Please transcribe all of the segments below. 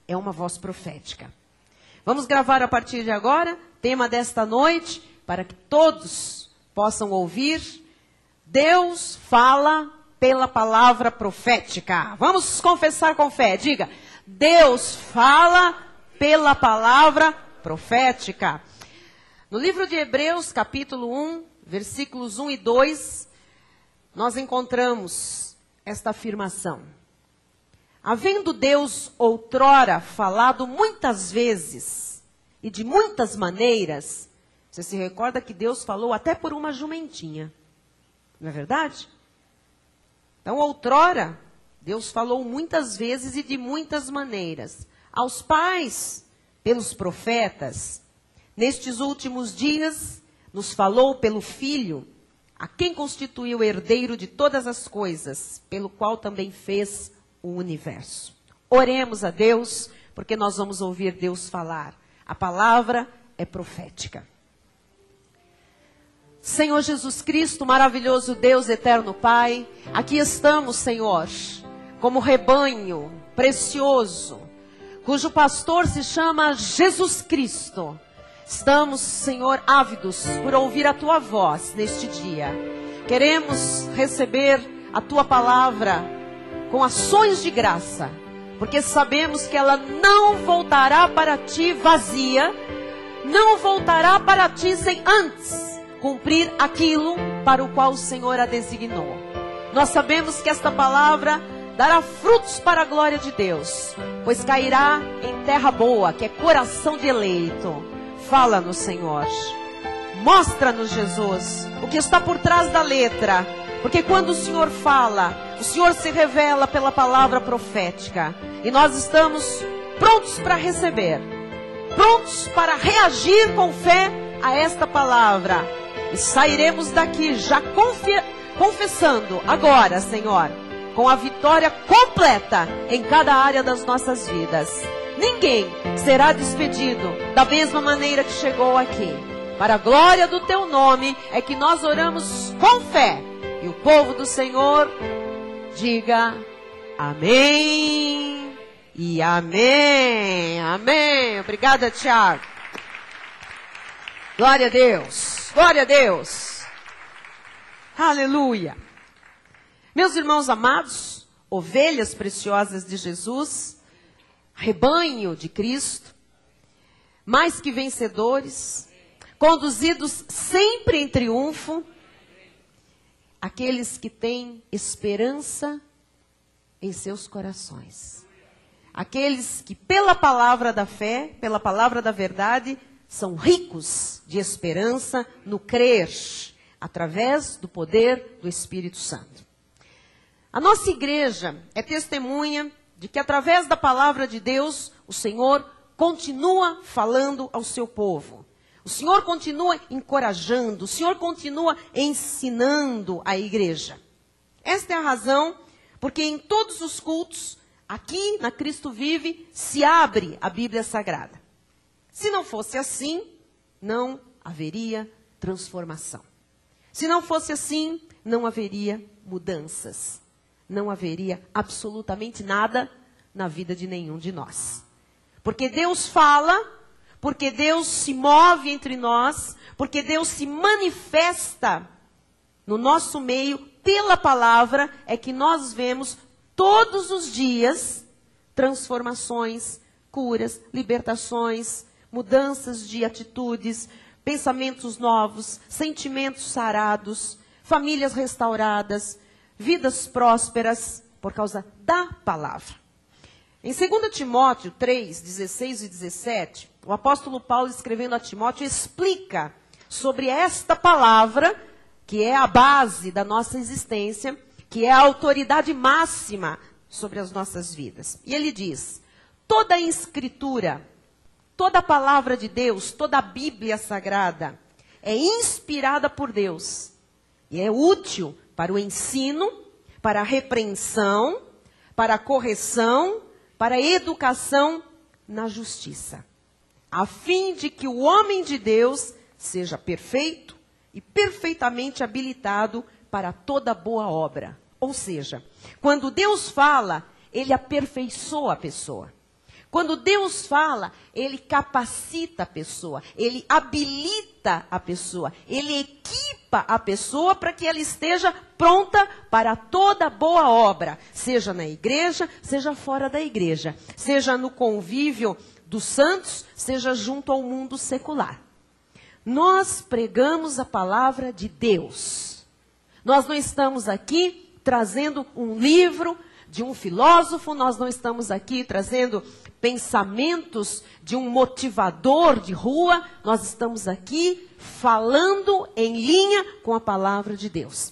é uma voz profética. Vamos gravar a partir de agora, tema desta noite, para que todos possam ouvir. Deus fala pela palavra profética. Vamos confessar com fé. Diga, Deus fala pela palavra profética. No livro de Hebreus, capítulo 1, versículos 1 e 2, nós encontramos esta afirmação. Havendo Deus outrora falado muitas vezes e de muitas maneiras, você se recorda que Deus falou até por uma jumentinha, não é verdade? Então, outrora, Deus falou muitas vezes e de muitas maneiras. Aos pais, pelos profetas. Nestes últimos dias, nos falou pelo Filho, a quem constituiu herdeiro de todas as coisas, pelo qual também fez o universo. Oremos a Deus, porque nós vamos ouvir Deus falar. A palavra é profética. Senhor Jesus Cristo, maravilhoso Deus, eterno Pai, aqui estamos, Senhor, como rebanho precioso, cujo pastor se chama Jesus Cristo. Estamos, Senhor, ávidos por ouvir a Tua voz neste dia. Queremos receber a Tua palavra com ações de graça, porque sabemos que ela não voltará para Ti vazia, não voltará para Ti sem antes cumprir aquilo para o qual o Senhor a designou. Nós sabemos que esta palavra dará frutos para a glória de Deus, pois cairá em terra boa, que é coração de eleito. Fala-nos, Senhor. Mostra-nos, Jesus, o que está por trás da letra, porque quando o Senhor fala, o Senhor se revela pela palavra profética, e nós estamos prontos para receber, prontos para reagir com fé a esta palavra. E sairemos daqui já confessando agora, Senhor, com a vitória completa em cada área das nossas vidas. Ninguém será despedido da mesma maneira que chegou aqui. Para a glória do Teu nome é que nós oramos com fé. E o povo do Senhor diga amém e amém. Amém. Obrigada, Tiago. Glória a Deus. Glória a Deus. Aleluia. Meus irmãos amados, ovelhas preciosas de Jesus, rebanho de Cristo, mais que vencedores, conduzidos sempre em triunfo, aqueles que têm esperança em seus corações. Aqueles que pela palavra da fé, pela palavra da verdade, são ricos de esperança no crer, através do poder do Espírito Santo. A nossa igreja é testemunha de que através da palavra de Deus, o Senhor continua falando ao seu povo. O Senhor continua encorajando, o Senhor continua ensinando a igreja. Esta é a razão porque em todos os cultos, aqui na Cristo Vive, se abre a Bíblia Sagrada. Se não fosse assim, não haveria transformação. Se não fosse assim, não haveria mudanças. Não haveria absolutamente nada na vida de nenhum de nós. Porque Deus fala, porque Deus se move entre nós, porque Deus se manifesta no nosso meio pela palavra, é que nós vemos todos os dias transformações, curas, libertações, mudanças de atitudes, pensamentos novos, sentimentos sarados, famílias restauradas, vidas prósperas, por causa da palavra. Em 2 Timóteo 3, 16 e 17, o apóstolo Paulo, escrevendo a Timóteo, explica sobre esta palavra, que é a base da nossa existência, que é a autoridade máxima sobre as nossas vidas. E ele diz, toda a escritura, toda a palavra de Deus, toda a Bíblia Sagrada é inspirada por Deus e é útil para o ensino, para a repreensão, para a correção, para a educação na justiça, a fim de que o homem de Deus seja perfeito e perfeitamente habilitado para toda boa obra. Ou seja, quando Deus fala, Ele aperfeiçoa a pessoa. Quando Deus fala, Ele capacita a pessoa, Ele habilita a pessoa, Ele equipa a pessoa para que ela esteja pronta para toda boa obra, seja na igreja, seja fora da igreja, seja no convívio dos santos, seja junto ao mundo secular. Nós pregamos a palavra de Deus. Nós não estamos aqui trazendo um livro de um filósofo, nós não estamos aqui trazendo pensamentos de um motivador de rua, nós estamos falando em linha com a palavra de Deus.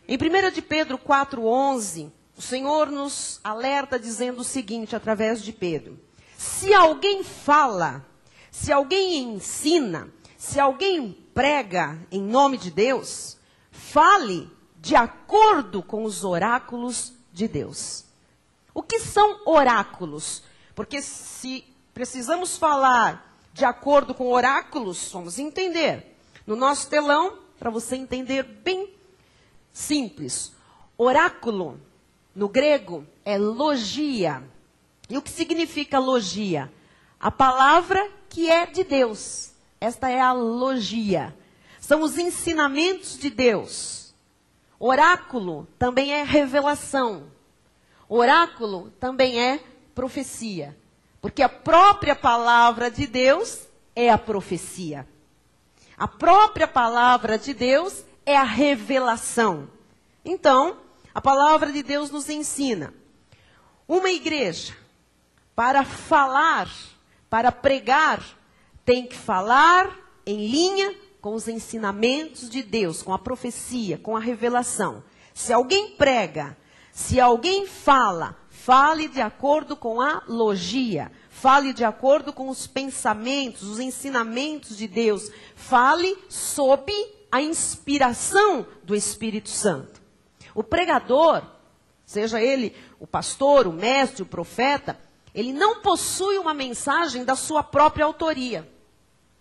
Em 1 de Pedro 4,11, o Senhor nos alerta dizendo o seguinte, através de Pedro: se alguém fala, se alguém ensina, se alguém prega em nome de Deus, fale de acordo com os oráculos de Deus. O que são oráculos? Porque se precisamos falar de acordo com oráculos, vamos entender. No nosso telão, para você entender bem simples. Oráculo, no grego, é logia. E o que significa logia? A palavra que é de Deus. Esta é a logia. São os ensinamentos de Deus. Oráculo também é revelação. Oráculo também é profecia. Porque a própria palavra de Deus é a profecia. A própria palavra de Deus é a revelação. Então, a palavra de Deus nos ensina. Uma igreja, para falar, para pregar, tem que falar em linha com os ensinamentos de Deus, com a profecia, com a revelação. Se alguém prega, se alguém fala, fale de acordo com a logia, fale de acordo com os pensamentos, os ensinamentos de Deus, fale sob a inspiração do Espírito Santo. O pregador, seja ele o pastor, o mestre, o profeta, ele não possui uma mensagem da sua própria autoria,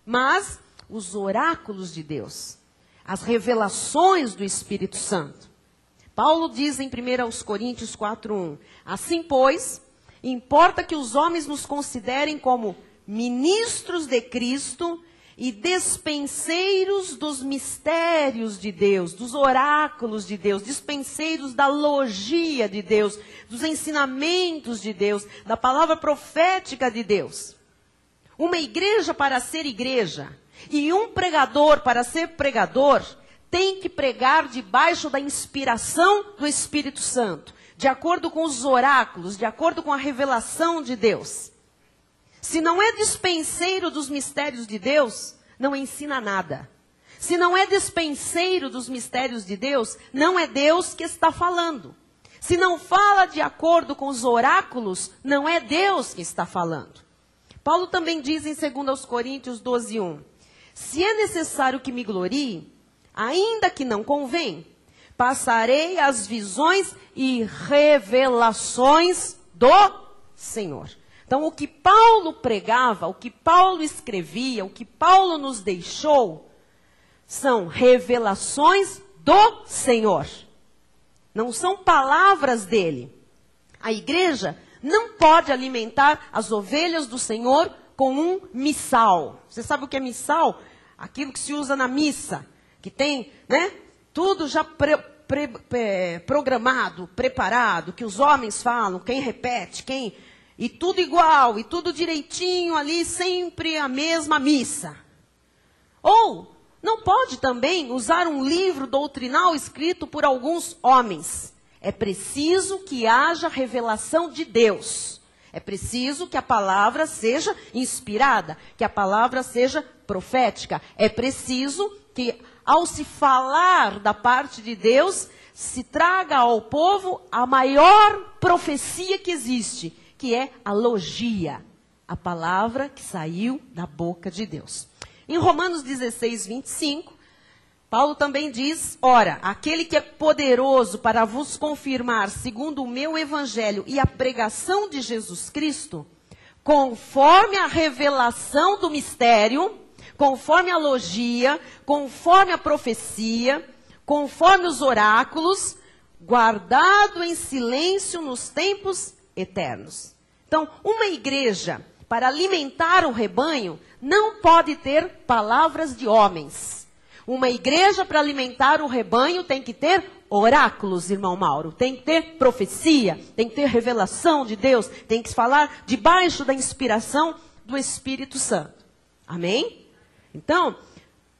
mas os oráculos de Deus, as revelações do Espírito Santo. Paulo diz em 1 Coríntios 4:1, assim, pois, importa que os homens nos considerem como ministros de Cristo e despenseiros dos mistérios de Deus, dos oráculos de Deus, despenseiros da logia de Deus, dos ensinamentos de Deus, da palavra profética de Deus. Uma igreja, para ser igreja, e um pregador, para ser pregador, tem que pregar debaixo da inspiração do Espírito Santo, de acordo com os oráculos, de acordo com a revelação de Deus. Se não é dispenseiro dos mistérios de Deus, não ensina nada. Se não é dispenseiro dos mistérios de Deus, não é Deus que está falando. Se não fala de acordo com os oráculos, não é Deus que está falando. Paulo também diz em 2 Coríntios 12:1, se é necessário que me glorie, ainda que não convém, passarei as visões e revelações do Senhor. Então, o que Paulo pregava, o que Paulo escrevia, o que Paulo nos deixou, são revelações do Senhor. Não são palavras dele. A igreja não pode alimentar as ovelhas do Senhor com um missal. Você sabe o que é missal? Aquilo que se usa na missa, que tem, né, tudo já programado, preparado, que os homens falam, quem repete, quem... E tudo igual, e tudo direitinho ali, sempre a mesma missa. Ou, não pode também usar um livro doutrinal escrito por alguns homens. É preciso que haja revelação de Deus. É preciso que a palavra seja inspirada, que a palavra seja profética. É preciso que, ao se falar da parte de Deus, se traga ao povo a maior profecia que existe, que é a logia, a palavra que saiu da boca de Deus. Em Romanos 16:25, Paulo também diz, ora, aquele que é poderoso para vos confirmar, segundo o meu evangelho e a pregação de Jesus Cristo, conforme a revelação do mistério, conforme a logia, conforme a profecia, conforme os oráculos, guardado em silêncio nos tempos eternos. Então, uma igreja, para alimentar o rebanho, não pode ter palavras de homens. Uma igreja, para alimentar o rebanho, tem que ter oráculos, irmão Mauro. Tem que ter profecia, tem que ter revelação de Deus, tem que falar debaixo da inspiração do Espírito Santo. Amém? Então,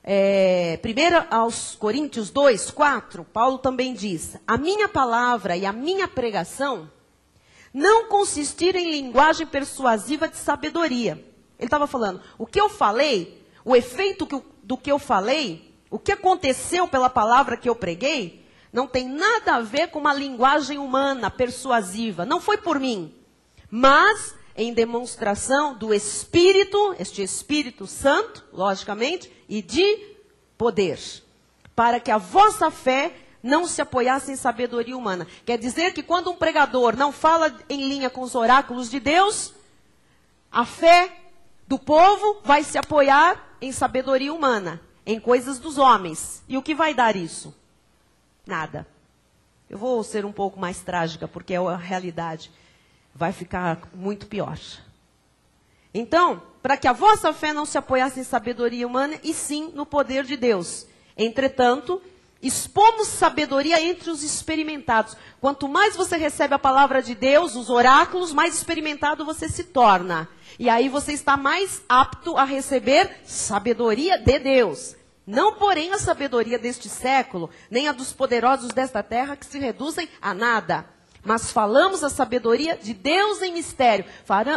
1 aos Coríntios 2, 4, Paulo também diz: a minha palavra e a minha pregação não consistiram em linguagem persuasiva de sabedoria. Ele estava falando, o que eu falei, o efeito do que eu falei, o que aconteceu pela palavra que eu preguei, não tem nada a ver com uma linguagem humana, persuasiva. Não foi por mim, mas em demonstração do Espírito, este Espírito Santo, logicamente, e de poder, para que a vossa fé não se apoiasse em sabedoria humana. Quer dizer que quando um pregador não fala em linha com os oráculos de Deus, a fé do povo vai se apoiar em sabedoria humana, em coisas dos homens. E o que vai dar isso? Nada. Eu vou ser um pouco mais trágica, porque é a realidade. Vai ficar muito pior. Então, para que a vossa fé não se apoiasse em sabedoria humana, e sim no poder de Deus. Entretanto, expomos sabedoria entre os experimentados. Quanto mais você recebe a palavra de Deus, os oráculos, mais experimentado você se torna. E aí você está mais apto a receber sabedoria de Deus. Não, porém, a sabedoria deste século, nem a dos poderosos desta terra, que se reduzem a nada. Mas falamos a sabedoria de Deus em mistério.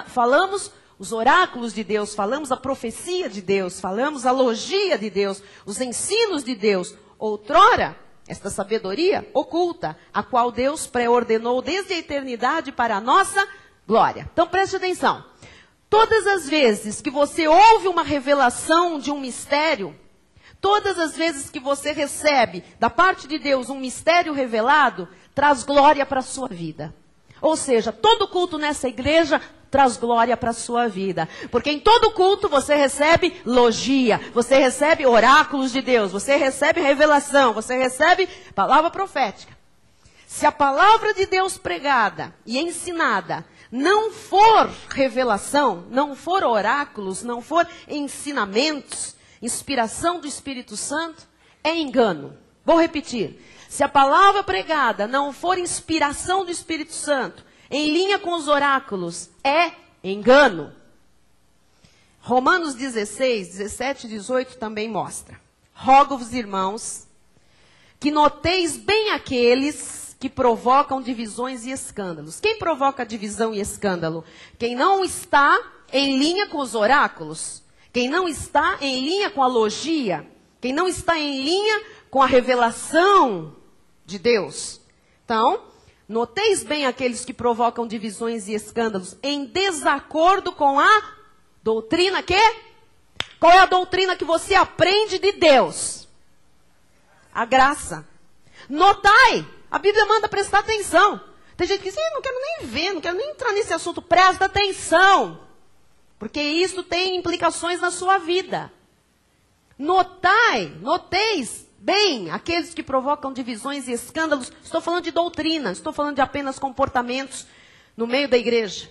Falamos os oráculos de Deus, falamos a profecia de Deus, falamos a logia de Deus, os ensinos de Deus. Outrora, esta sabedoria oculta, a qual Deus pré-ordenou desde a eternidade para a nossa glória. Então preste atenção. Todas as vezes que você ouve uma revelação de um mistério, todas as vezes que você recebe da parte de Deus um mistério revelado, traz glória para a sua vida. Ou seja, todo culto nessa igreja traz glória para a sua vida. Porque em todo culto você recebe logia, você recebe oráculos de Deus, você recebe revelação, você recebe palavra profética. Se a palavra de Deus pregada e ensinada não for revelação, não for oráculos, não for ensinamentos, inspiração do Espírito Santo, é engano. Vou repetir. Se a palavra pregada não for inspiração do Espírito Santo, em linha com os oráculos, é engano. Romanos 16, 17 e 18 também mostra. Rogo-vos, irmãos, que noteis bem aqueles que provocam divisões e escândalos. Quem provoca divisão e escândalo? Quem não está em linha com os oráculos. Quem não está em linha com a logia. Quem não está em linha com a revelação de Deus. Então, noteis bem aqueles que provocam divisões e escândalos em desacordo com a doutrina que? Qual é a doutrina que você aprende de Deus? A graça. Notai, a Bíblia manda prestar atenção. Tem gente que diz, não quero nem ver, não quero nem entrar nesse assunto. Presta atenção, porque isso tem implicações na sua vida. Noteis bem aqueles que provocam divisões e escândalos. Estou falando de doutrina, estou falando de apenas comportamentos no meio da igreja.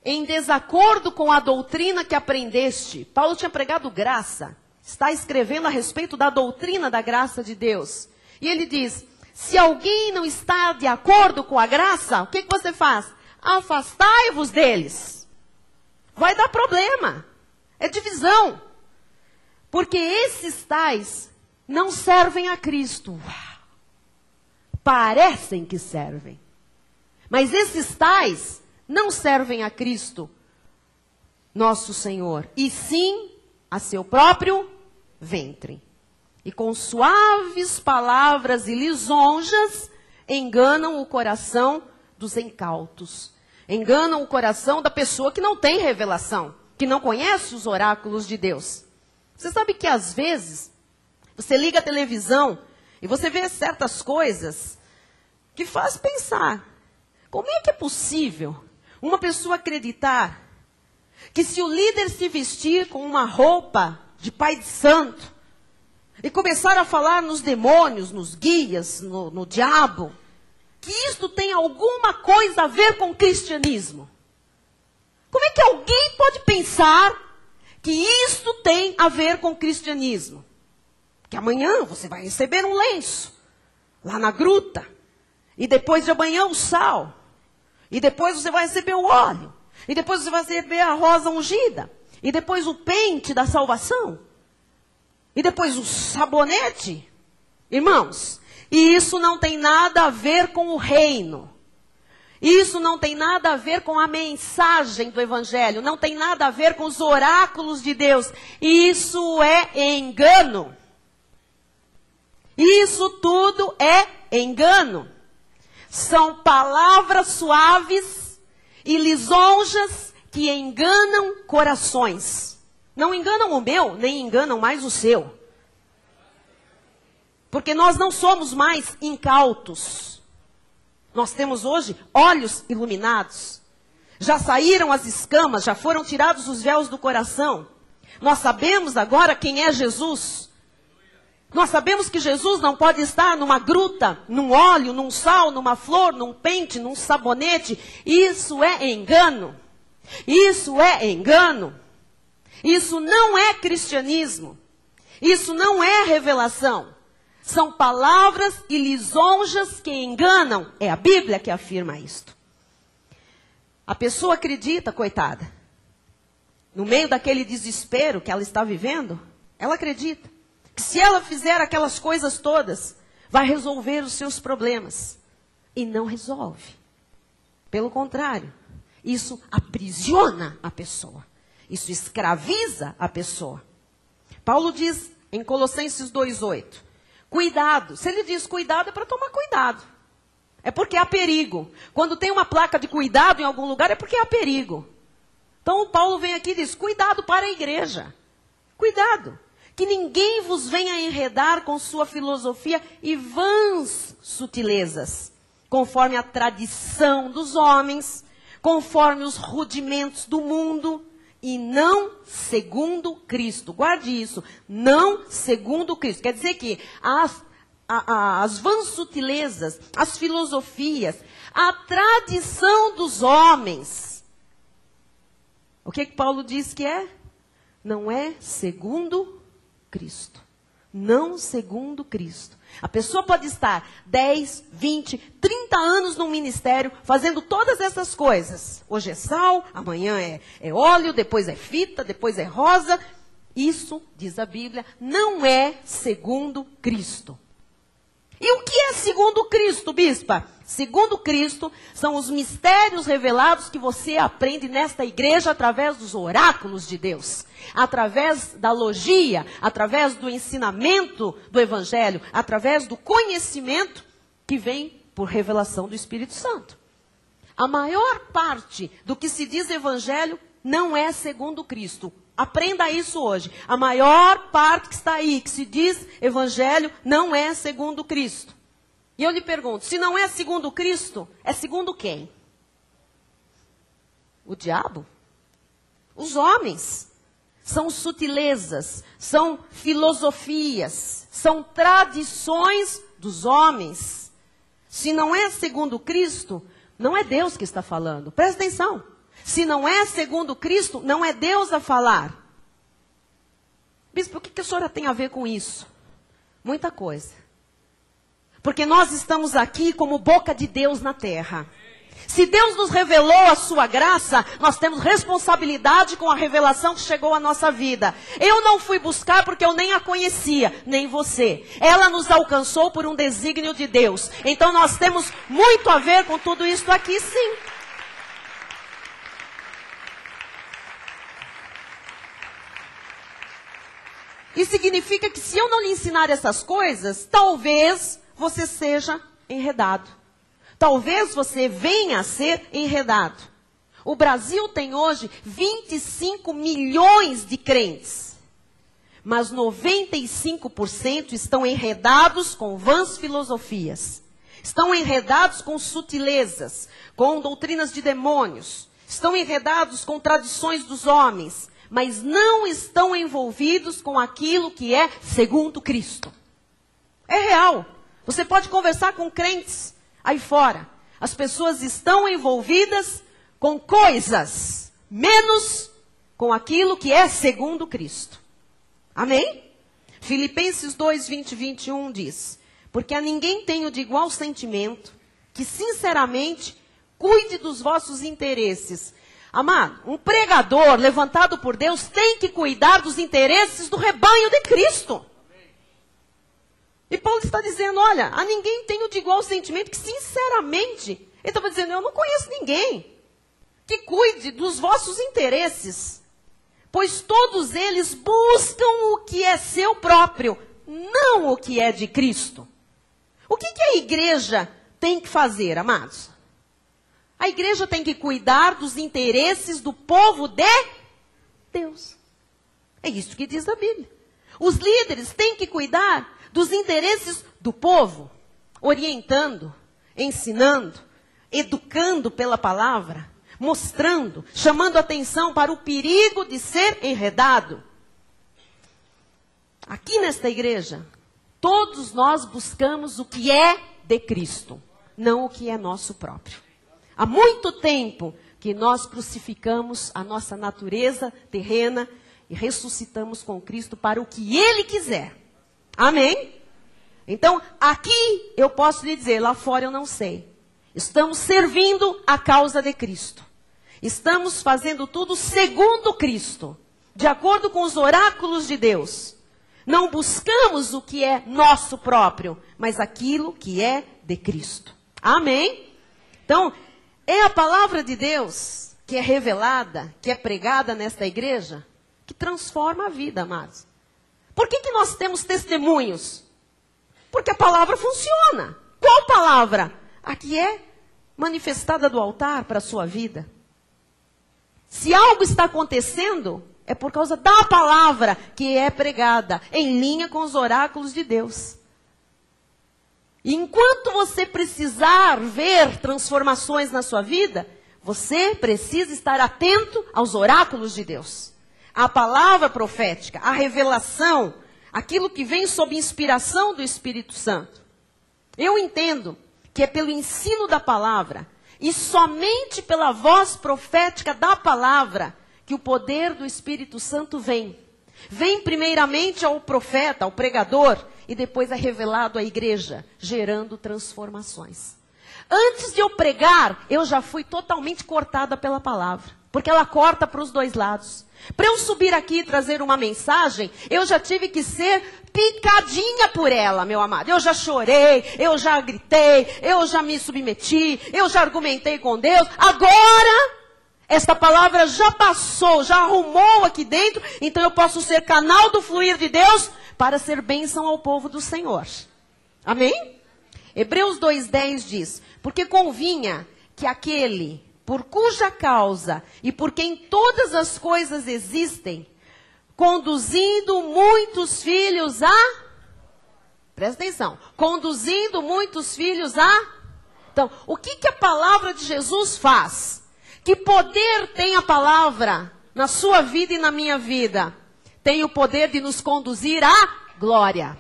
Em desacordo com a doutrina que aprendeste. Paulo tinha pregado graça. Está escrevendo a respeito da doutrina da graça de Deus. E ele diz, se alguém não está de acordo com a graça, o que você faz? Afastai-vos deles. Vai dar problema. É divisão. Porque esses tais não servem a Cristo. Parecem que servem. Mas esses tais não servem a Cristo, nosso Senhor, e sim a seu próprio ventre. E com suaves palavras e lisonjas enganam o coração dos incautos. Enganam o coração da pessoa que não tem revelação, que não conhece os oráculos de Deus. Você sabe que às vezes você liga a televisão e você vê certas coisas que faz pensar. Como é que é possível uma pessoa acreditar que se o líder se vestir com uma roupa de pai de santo e começar a falar nos demônios, nos guias, no diabo, que isto tem alguma coisa a ver com o cristianismo? Como é que alguém pode pensar que isto tem a ver com o cristianismo? Que amanhã você vai receber um lenço lá na gruta. E depois de amanhã o sal. E depois você vai receber o óleo. E depois você vai receber a rosa ungida. E depois o pente da salvação. E depois o sabonete. Irmãos, e isso não tem nada a ver com o reino. Isso não tem nada a ver com a mensagem do evangelho. Não tem nada a ver com os oráculos de Deus. Isso é engano. Isso tudo é engano. São palavras suaves e lisonjas que enganam corações. Não enganam o meu, nem enganam mais o seu. Porque nós não somos mais incautos. Nós temos hoje olhos iluminados. Já saíram as escamas, já foram tirados os véus do coração. Nós sabemos agora quem é Jesus. Nós sabemos que Jesus não pode estar numa gruta, num óleo, num sal, numa flor, num pente, num sabonete. Isso é engano. Isso é engano. Isso não é cristianismo. Isso não é revelação. São palavras e lisonjas que enganam. É a Bíblia que afirma isto. A pessoa acredita, coitada. No meio daquele desespero que ela está vivendo, ela acredita que se ela fizer aquelas coisas todas, vai resolver os seus problemas. E não resolve. Pelo contrário, isso aprisiona a pessoa. Isso escraviza a pessoa. Paulo diz em Colossenses 2,8, cuidado. Se ele diz cuidado, é para tomar cuidado. É porque há perigo. Quando tem uma placa de cuidado em algum lugar, é porque há perigo. Então, Paulo vem aqui e diz, cuidado para a igreja. Cuidado. Que ninguém vos venha enredar com sua filosofia e vãs sutilezas, conforme a tradição dos homens, conforme os rudimentos do mundo, e não segundo Cristo. Guarde isso, não segundo Cristo. Quer dizer que as vãs sutilezas, as filosofias, a tradição dos homens, o que Paulo diz que é? Não é segundo Cristo. Não segundo Cristo. A pessoa pode estar 10, 20, 30 anos no ministério, fazendo todas essas coisas. Hoje é sal, amanhã é óleo, depois é fita, depois é rosa. Isso, diz a Bíblia, não é segundo Cristo. E o que é segundo Cristo, bispa? Segundo Cristo, são os mistérios revelados que você aprende nesta igreja através dos oráculos de Deus. Através da logia, através do ensinamento do evangelho, através do conhecimento que vem por revelação do Espírito Santo. A maior parte do que se diz evangelho não é segundo Cristo. Aprenda isso hoje. A maior parte que está aí, que se diz evangelho, não é segundo Cristo. E eu lhe pergunto, se não é segundo Cristo, é segundo quem? O diabo? Os homens. São sutilezas, são filosofias, são tradições dos homens. Se não é segundo Cristo, não é Deus que está falando. Presta atenção. Se não é segundo Cristo, não é Deus a falar. Bispo, o que a senhora tem a ver com isso? Muita coisa. Porque nós estamos aqui como boca de Deus na terra. Se Deus nos revelou a sua graça, nós temos responsabilidade com a revelação que chegou à nossa vida. Eu não fui buscar porque eu nem a conhecia, nem você. Ela nos alcançou por um desígnio de Deus. Então nós temos muito a ver com tudo isso aqui, sim. E significa que se eu não lhe ensinar essas coisas, talvez você seja enredado. Talvez você venha a ser enredado. O Brasil tem hoje 25 milhões de crentes. Mas 95% estão enredados com vãs filosofias. Estão enredados com sutilezas, com doutrinas de demônios. Estão enredados com tradições dos homens. Mas não estão envolvidos com aquilo que é segundo Cristo. É real. Você pode conversar com crentes aí fora. As pessoas estão envolvidas com coisas, menos com aquilo que é segundo Cristo. Amém? Filipenses 2, 20 e 21 diz: porque a ninguém tenho de igual sentimento, que sinceramente cuide dos vossos interesses. Amado, um pregador levantado por Deus tem que cuidar dos interesses do rebanho de Cristo. E Paulo está dizendo, olha, a ninguém tenho de igual sentimento, que sinceramente, ele estava dizendo, eu não conheço ninguém que cuide dos vossos interesses, pois todos eles buscam o que é seu próprio, não o que é de Cristo. O que a igreja tem que fazer, amados? A igreja tem que cuidar dos interesses do povo de Deus. É isso que diz a Bíblia. Os líderes têm que cuidar dos interesses do povo, orientando, ensinando, educando pela palavra, mostrando, chamando atenção para o perigo de ser enredado. Aqui nesta igreja, todos nós buscamos o que é de Cristo, não o que é nosso próprio. Há muito tempo que nós crucificamos a nossa natureza terrena e ressuscitamos com Cristo para o que Ele quiser. Amém? Então, aqui eu posso lhe dizer, lá fora eu não sei. Estamos servindo a causa de Cristo. Estamos fazendo tudo segundo Cristo, de acordo com os oráculos de Deus. Não buscamos o que é nosso próprio, mas aquilo que é de Cristo. Amém? Então, é a palavra de Deus que é revelada, que é pregada nesta igreja, que transforma a vida, amados. Por que nós temos testemunhos? Porque a palavra funciona. Qual palavra? A que é manifestada do altar para a sua vida. Se algo está acontecendo, é por causa da palavra que é pregada, em linha com os oráculos de Deus. E enquanto você precisar ver transformações na sua vida, você precisa estar atento aos oráculos de Deus. A palavra profética, a revelação, aquilo que vem sob inspiração do Espírito Santo. Eu entendo que é pelo ensino da palavra e somente pela voz profética da palavra que o poder do Espírito Santo vem. Vem primeiramente ao profeta, ao pregador, e depois é revelado à igreja, gerando transformações. Antes de eu pregar, eu já fui totalmente cortada pela palavra, porque ela corta para os dois lados. Para eu subir aqui e trazer uma mensagem, eu já tive que ser picadinha por ela, meu amado. Eu já chorei, eu já gritei, eu já me submeti, eu já argumentei com Deus. Agora, esta palavra já passou, já arrumou aqui dentro, então eu posso ser canal do fluir de Deus para ser bênção ao povo do Senhor. Amém? Hebreus 2:10 diz, porque convinha que aquele por cuja causa e por quem todas as coisas existem, conduzindo muitos filhos a... Presta atenção. Conduzindo muitos filhos a... Então, o que a palavra de Jesus faz? Que poder tem a palavra na sua vida e na minha vida? Tem o poder de nos conduzir à glória.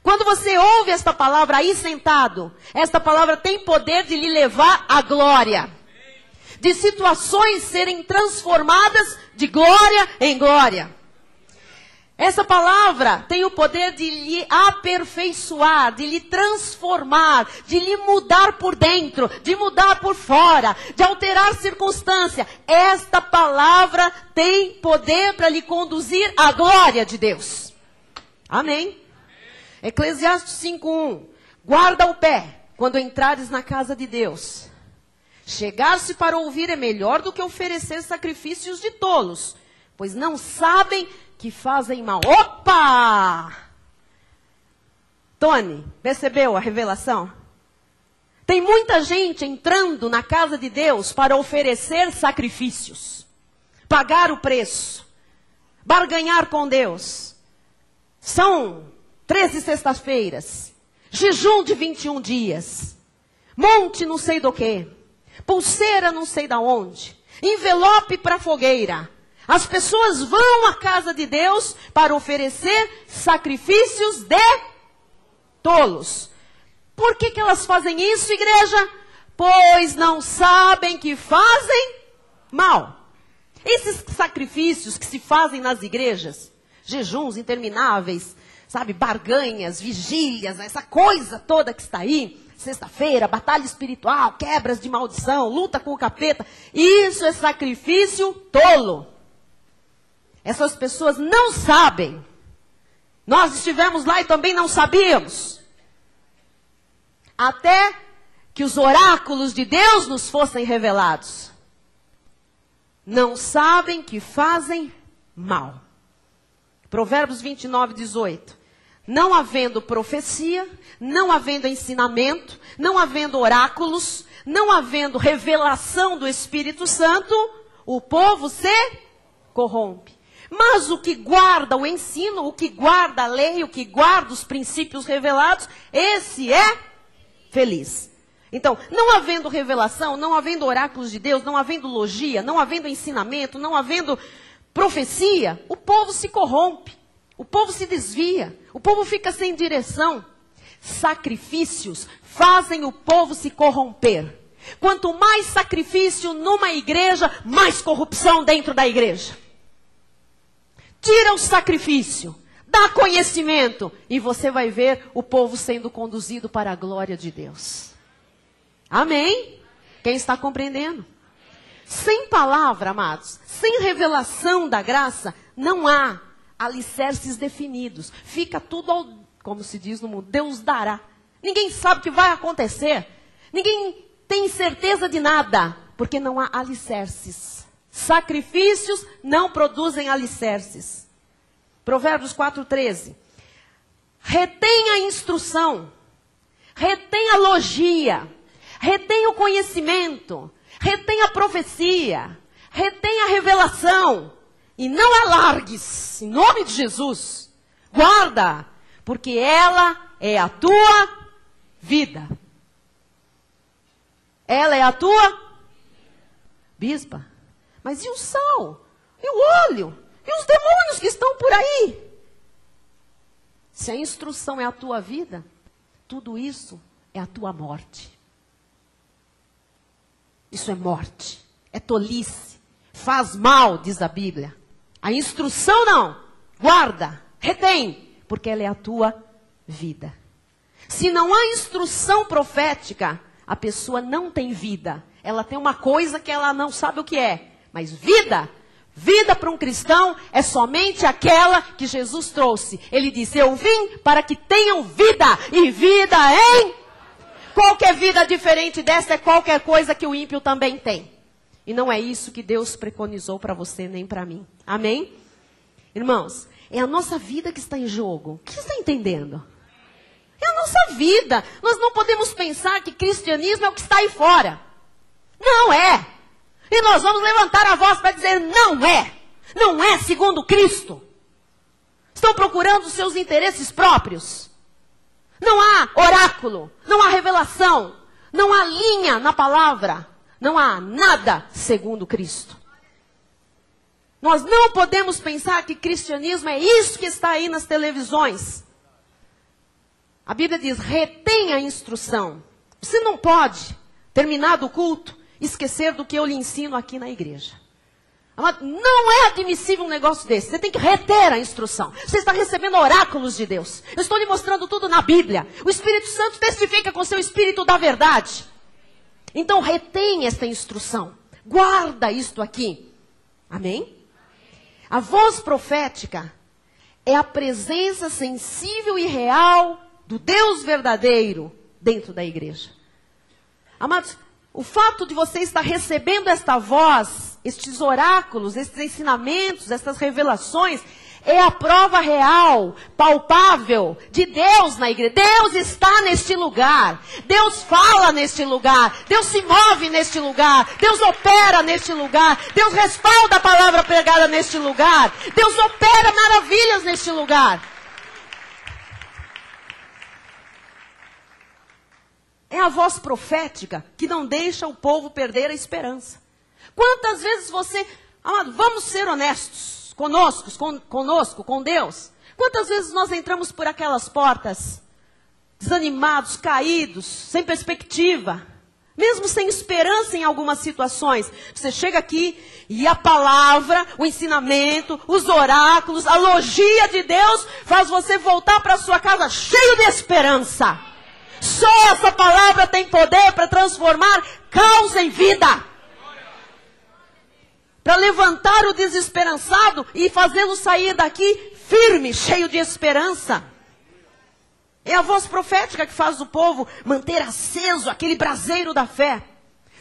Quando você ouve esta palavra aí sentado, esta palavra tem poder de lhe levar à glória. De situações serem transformadas de glória em glória. Essa palavra tem o poder de lhe aperfeiçoar, de lhe transformar, de lhe mudar por dentro, de mudar por fora, de alterar circunstância. Esta palavra tem poder para lhe conduzir à glória de Deus. Amém? Eclesiastes 5:1. Guarda o pé quando entrares na casa de Deus. Chegar-se para ouvir é melhor do que oferecer sacrifícios de tolos, pois não sabem que fazem mal. Opa! Tony, percebeu a revelação? Tem muita gente entrando na casa de Deus para oferecer sacrifícios, pagar o preço, barganhar com Deus. São 13 sextas-feiras, jejum de 21 dias, monte não sei do que, pulseira não sei da onde, envelope para fogueira. As pessoas vão à casa de Deus para oferecer sacrifícios de tolos. Por que elas fazem isso, igreja? Pois não sabem que fazem mal. Esses sacrifícios que se fazem nas igrejas, jejuns intermináveis, sabe, barganhas, vigílias, essa coisa toda que está aí, sexta-feira, batalha espiritual, quebras de maldição, luta com o capeta, isso é sacrifício tolo. Essas pessoas não sabem. Nós estivemos lá e também não sabíamos. Até que os oráculos de Deus nos fossem revelados. Não sabem que fazem mal. Provérbios 29, 18. Não havendo profecia, não havendo ensinamento, não havendo oráculos, não havendo revelação do Espírito Santo, o povo se corrompe. Mas o que guarda o ensino, o que guarda a lei, o que guarda os princípios revelados, esse é feliz. Então, não havendo revelação, não havendo oráculos de Deus, não havendo logia, não havendo ensinamento, não havendo profecia, o povo se corrompe, o povo se desvia, o povo fica sem direção. Sacrifícios fazem o povo se corromper. Quanto mais sacrifício numa igreja, mais corrupção dentro da igreja. Tira o sacrifício, dá conhecimento, e você vai ver o povo sendo conduzido para a glória de Deus. Amém? Quem está compreendendo? Sem palavra, amados, sem revelação da graça, não há alicerces definidos. Fica tudo, como se diz no mundo, Deus dará. Ninguém sabe o que vai acontecer. Ninguém tem certeza de nada, porque não há alicerces. Sacrifícios não produzem alicerces. Provérbios 4:13. Retém a instrução, retém a logia, retém o conhecimento, retém a profecia, retém a revelação, e não alargues, em nome de Jesus. Guarda, porque ela é a tua vida. Ela é a tua bispa. Mas e o sal? E o óleo? E os demônios que estão por aí? Se a instrução é a tua vida, tudo isso é a tua morte. Isso é morte, é tolice, faz mal, diz a Bíblia. A instrução não, guarda, retém, porque ela é a tua vida. Se não há instrução profética, a pessoa não tem vida. Ela tem uma coisa que ela não sabe o que é. Mas vida para um cristão é somente aquela que Jesus trouxe. Ele disse, eu vim para que tenham vida, e vida em... Qualquer vida diferente dessa é qualquer coisa que o ímpio também tem. E não é isso que Deus preconizou para você nem para mim. Amém? Irmãos, é a nossa vida que está em jogo. O que você está entendendo? É a nossa vida. Nós não podemos pensar que cristianismo é o que está aí fora. Não é. E nós vamos levantar a voz para dizer, não é. Não é segundo Cristo. Estão procurando os seus interesses próprios. Não há oráculo, não há revelação, não há linha na palavra, não há nada segundo Cristo. Nós não podemos pensar que cristianismo é isso que está aí nas televisões. A Bíblia diz, retém a instrução. Você não pode, terminado o culto, esquecer do que eu lhe ensino aqui na igreja. Não é admissível um negócio desse. Você tem que reter a instrução. Você está recebendo oráculos de Deus. Eu estou lhe mostrando tudo na Bíblia. O Espírito Santo testifica com o seu Espírito da verdade. Então retém esta instrução. Guarda isto aqui. Amém? A voz profética é a presença sensível e real do Deus verdadeiro dentro da igreja. Amados, o fato de você estar recebendo esta voz, estes oráculos, estes ensinamentos, estas revelações, é a prova real, palpável de Deus na igreja. Deus está neste lugar. Deus fala neste lugar. Deus se move neste lugar. Deus opera neste lugar. Deus respalda a palavra pregada neste lugar. Deus opera maravilhas neste lugar. É a voz profética que não deixa o povo perder a esperança. Quantas vezes você... Amado, vamos ser honestos conosco, com Deus. Quantas vezes nós entramos por aquelas portas, desanimados, caídos, sem perspectiva, Mesmo sem esperança em algumas situações. Você chega aqui e a palavra, o ensinamento, os oráculos, a logia de Deus faz você voltar para sua casa cheio de esperança. Só essa palavra tem poder para transformar caos em vida. Para levantar o desesperançado e fazê-lo sair daqui firme, cheio de esperança. É a voz profética que faz o povo manter aceso aquele braseiro da fé.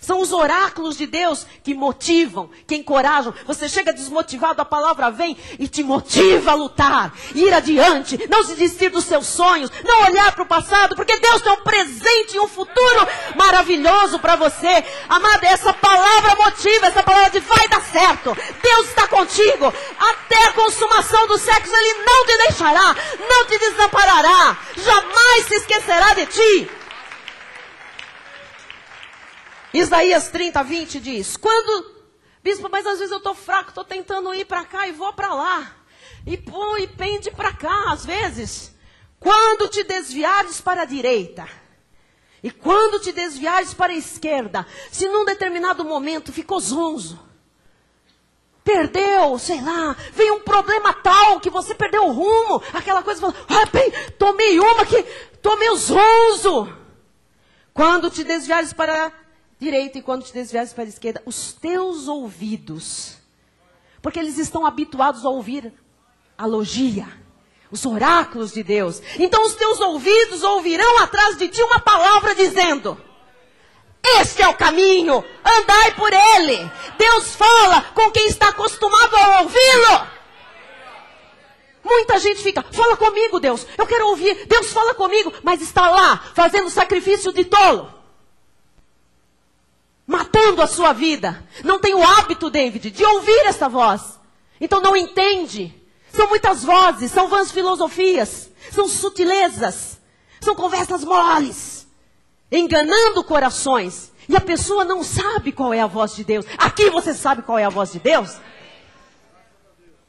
São os oráculos de Deus que motivam, que encorajam. Você chega desmotivado, a palavra vem e te motiva a lutar, ir adiante, não se desistir dos seus sonhos, não olhar para o passado, porque Deus tem um presente e um futuro maravilhoso para você. Amada, essa palavra motiva, essa palavra de vai dar certo. Deus está contigo. Até a consumação do sexo, Ele não te deixará, não te desamparará, jamais se esquecerá de ti. Isaías 30, 20 diz, bispo, mas às vezes eu estou fraco, estou tentando ir para cá e vou para lá. E pende para cá, às vezes. Quando te desviares para a direita, e quando te desviares para a esquerda, se num determinado momento ficou zonzo, perdeu, sei lá, veio um problema tal que você perdeu o rumo, aquela coisa, tomei o zonzo. Quando te desviares para a direita e quando te desviares para a esquerda, os teus ouvidos, porque eles estão habituados a ouvir a logia, os oráculos de Deus. Então os teus ouvidos ouvirão atrás de ti uma palavra dizendo, este é o caminho, andai por ele. Deus fala com quem está acostumado a ouvi-lo. Muita gente fica, fala comigo Deus, eu quero ouvir, Deus fala comigo, mas está lá fazendo sacrifício de tolo. Matando a sua vida. Não tem o hábito, David, de ouvir essa voz. Então não entende. São muitas vozes, são vãs filosofias, são sutilezas, são conversas moles, enganando corações. E a pessoa não sabe qual é a voz de Deus. Aqui você sabe qual é a voz de Deus?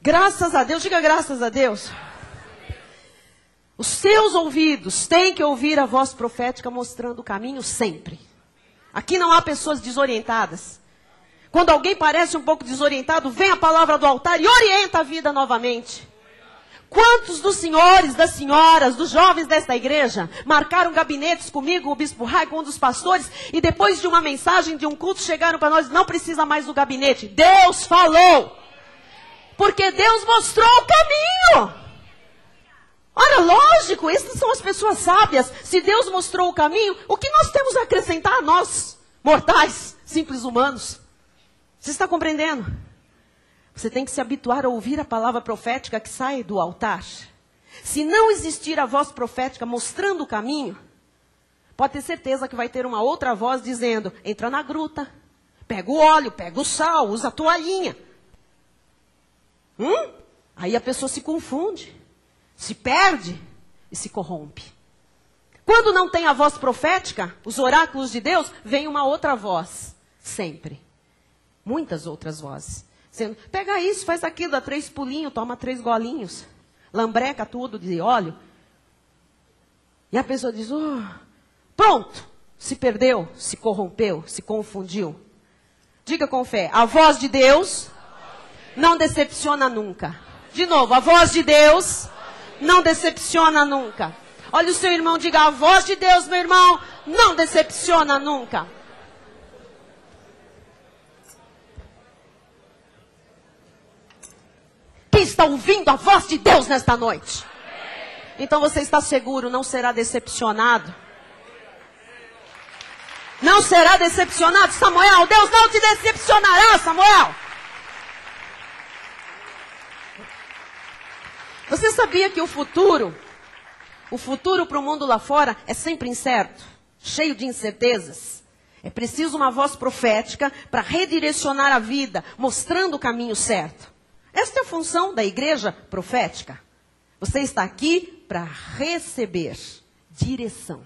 Graças a Deus, diga graças a Deus. Os seus ouvidos têm que ouvir a voz profética mostrando o caminho sempre. Aqui não há pessoas desorientadas. Quando alguém parece um pouco desorientado, vem a palavra do altar e orienta a vida novamente. Quantos dos senhores, das senhoras, dos jovens desta igreja marcaram gabinetes comigo, o bispo Rai, com um dos pastores, e depois de uma mensagem, de um culto, chegaram para nós, não precisa mais do gabinete. Deus falou. Porque Deus mostrou o caminho. Ora, lógico, essas são as pessoas sábias. Se Deus mostrou o caminho, o que nós temos a acrescentar a nós, mortais, simples humanos? Você está compreendendo? Você tem que se habituar a ouvir a palavra profética que sai do altar. Se não existir a voz profética mostrando o caminho, pode ter certeza que vai ter uma outra voz dizendo, entra na gruta, pega o óleo, pega o sal, usa a toalhinha. Aí a pessoa se confunde. Se perde e se corrompe. Quando não tem a voz profética, os oráculos de Deus, vem uma outra voz. Sempre. Muitas outras vozes. Dizendo, pega isso, faz aquilo, dá 3 pulinhos, toma 3 golinhos. Lambreca tudo de óleo. E a pessoa diz, pronto. Se perdeu, se corrompeu, se confundiu. Diga com fé, a voz de Deus não decepciona nunca. De novo, a voz de Deus não decepciona nunca. Olha o seu irmão, diga, a voz de Deus, meu irmão, não decepciona nunca. Quem está ouvindo a voz de Deus nesta noite? Então você está seguro, não será decepcionado. Não será decepcionado, Samuel. Deus não te decepcionará, Samuel. Você sabia que o futuro para o mundo lá fora é sempre incerto, cheio de incertezas? É preciso uma voz profética para redirecionar a vida, mostrando o caminho certo. Esta é a função da igreja profética. Você está aqui para receber direção.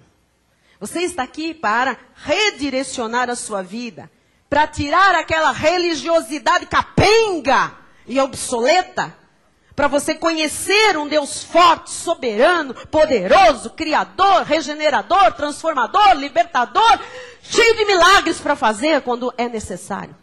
Você está aqui para redirecionar a sua vida, para tirar aquela religiosidade capenga e obsoleta, para você conhecer um Deus forte, soberano, poderoso, criador, regenerador, transformador, libertador, cheio de milagres para fazer quando é necessário.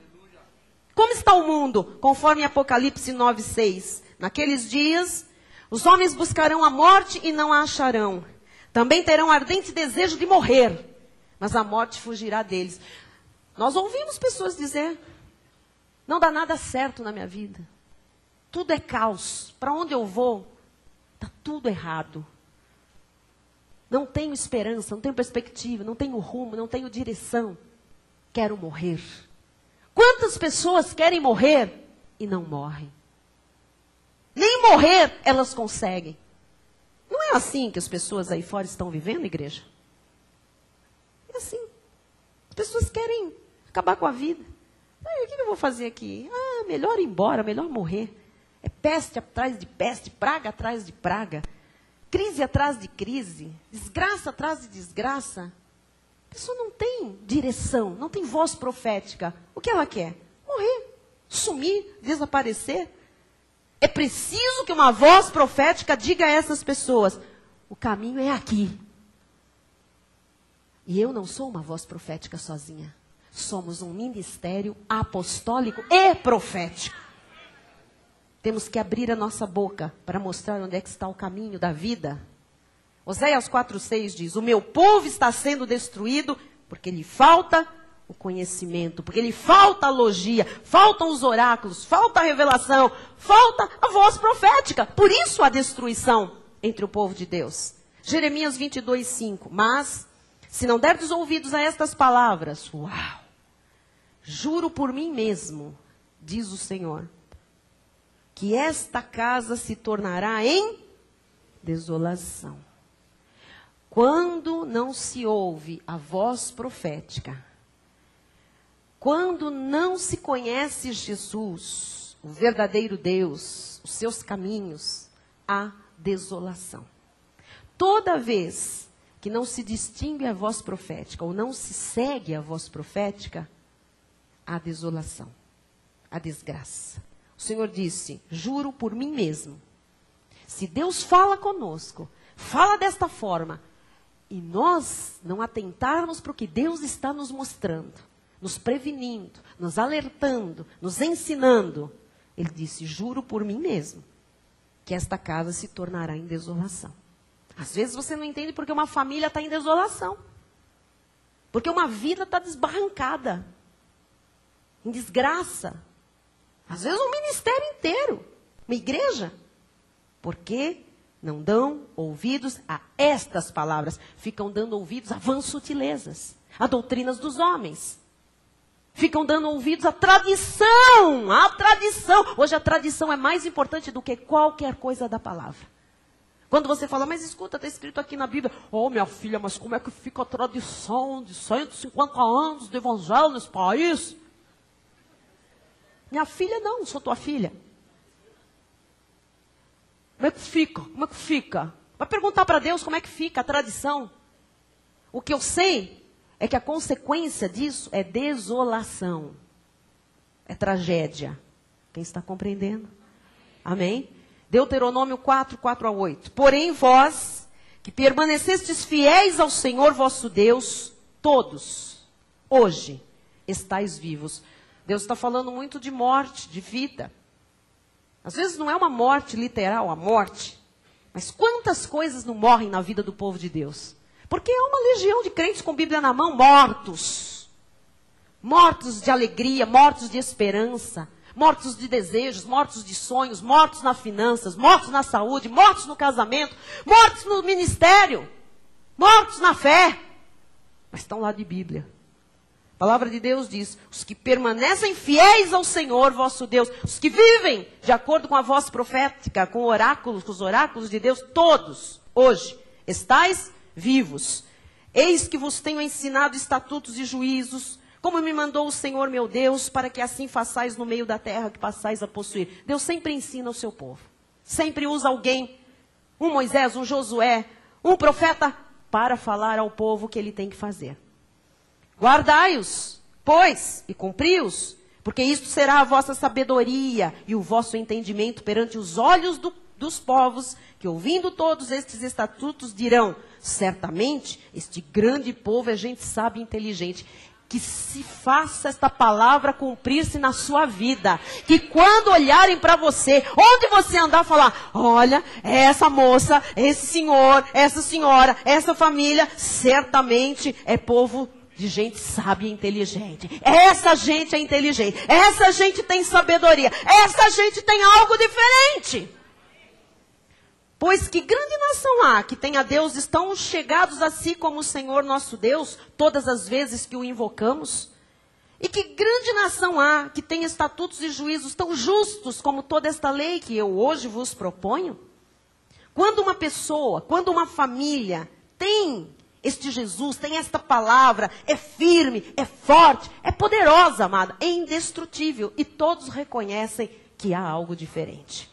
Como está o mundo? Conforme Apocalipse 9:6. Naqueles dias, os homens buscarão a morte e não a acharão. Também terão ardente desejo de morrer, mas a morte fugirá deles. Nós ouvimos pessoas dizer, não dá nada certo na minha vida. Tudo é caos. Para onde eu vou, está tudo errado. Não tenho esperança, não tenho perspectiva, não tenho rumo, não tenho direção. Quero morrer. Quantas pessoas querem morrer e não morrem? Nem morrer elas conseguem. Não é assim que as pessoas aí fora estão vivendo, igreja? É assim. As pessoas querem acabar com a vida. O que eu vou fazer aqui? Melhor ir embora, melhor morrer. É peste atrás de peste, praga atrás de praga, crise atrás de crise, desgraça atrás de desgraça. A pessoa não tem direção, não tem voz profética. O que ela quer? Morrer, sumir, desaparecer. É preciso que uma voz profética diga a essas pessoas, o caminho é aqui. E eu não sou uma voz profética sozinha. Somos um ministério apostólico e profético. Temos que abrir a nossa boca para mostrar onde é que está o caminho da vida. Oséias 4:6 diz, o meu povo está sendo destruído porque lhe falta o conhecimento, porque lhe falta a logia, faltam os oráculos, falta a revelação, falta a voz profética. Por isso a destruição entre o povo de Deus. Jeremias 22:5, mas se não derdes ouvidos a estas palavras, juro por mim mesmo, diz o Senhor, que esta casa se tornará em desolação. Quando não se ouve a voz profética, quando não se conhece Jesus, o verdadeiro Deus, os seus caminhos, há desolação. Toda vez que não se distingue a voz profética, ou não se segue a voz profética, há desolação, há desgraça. O Senhor disse, juro por mim mesmo, se Deus fala conosco, fala desta forma, e nós não atentarmos para o que Deus está nos mostrando, nos prevenindo, nos alertando, nos ensinando, Ele disse, juro por mim mesmo, que esta casa se tornará em desolação. Às vezes você não entende porque uma família está em desolação, porque uma vida está desbarrancada, em desgraça. Às vezes um ministério inteiro, uma igreja. Porque não dão ouvidos a estas palavras. Ficam dando ouvidos a vãs sutilezas, a doutrinas dos homens. Ficam dando ouvidos à tradição, à tradição. Hoje a tradição é mais importante do que qualquer coisa da palavra. Quando você fala, mas escuta, está escrito aqui na Bíblia. Oh, minha filha, mas como é que fica a tradição de 150 anos de evangelho nesse país? Minha filha não sou tua filha. Como é que fica? Como é que fica? Vai perguntar para Deus como é que fica a tradição. O que eu sei é que a consequência disso é desolação. É tragédia. Quem está compreendendo? Amém? Deuteronômio 4:4-8. Porém vós, que permanecestes fiéis ao Senhor vosso Deus, todos, hoje, estáis vivos. Deus está falando muito de morte, de vida. Às vezes não é uma morte literal, a morte. Mas quantas coisas não morrem na vida do povo de Deus? Porque é uma legião de crentes com Bíblia na mão, mortos. Mortos de alegria, mortos de esperança, mortos de desejos, mortos de sonhos, mortos nas finanças, mortos na saúde, mortos no casamento, mortos no ministério, mortos na fé. Mas estão lá de Bíblia. A palavra de Deus diz, os que permanecem fiéis ao Senhor, vosso Deus, os que vivem de acordo com a voz profética, com oráculos, com os oráculos de Deus, todos, hoje, estáis vivos. Eis que vos tenho ensinado estatutos e juízos, como me mandou o Senhor meu Deus, para que assim façais no meio da terra que passais a possuir. Deus sempre ensina o seu povo. Sempre usa alguém, um Moisés, um Josué, um profeta, para falar ao povo o que ele tem que fazer. Guardai-os, pois, e cumpri-os, Porque isto será a vossa sabedoria e o vosso entendimento perante os olhos dos povos, que ouvindo todos estes estatutos dirão, certamente este grande povo é gente sábia e inteligente. Que se faça esta palavra cumprir-se na sua vida. Que quando olharem para você, onde você andar, falar, olha, essa moça, esse senhor, essa senhora, essa família, certamente é povo de gente sábia e inteligente. Essa gente é inteligente. Essa gente tem sabedoria. Essa gente tem algo diferente. Pois que grande nação há que tem a Deus, estão chegados a si como o Senhor nosso Deus, todas as vezes que o invocamos? E que grande nação há que tem estatutos e juízos tão justos como toda esta lei que eu hoje vos proponho? Quando uma pessoa, quando uma família tem este Jesus, tem esta palavra, é firme, é forte, é poderosa, amada, é indestrutível, e todos reconhecem que há algo diferente.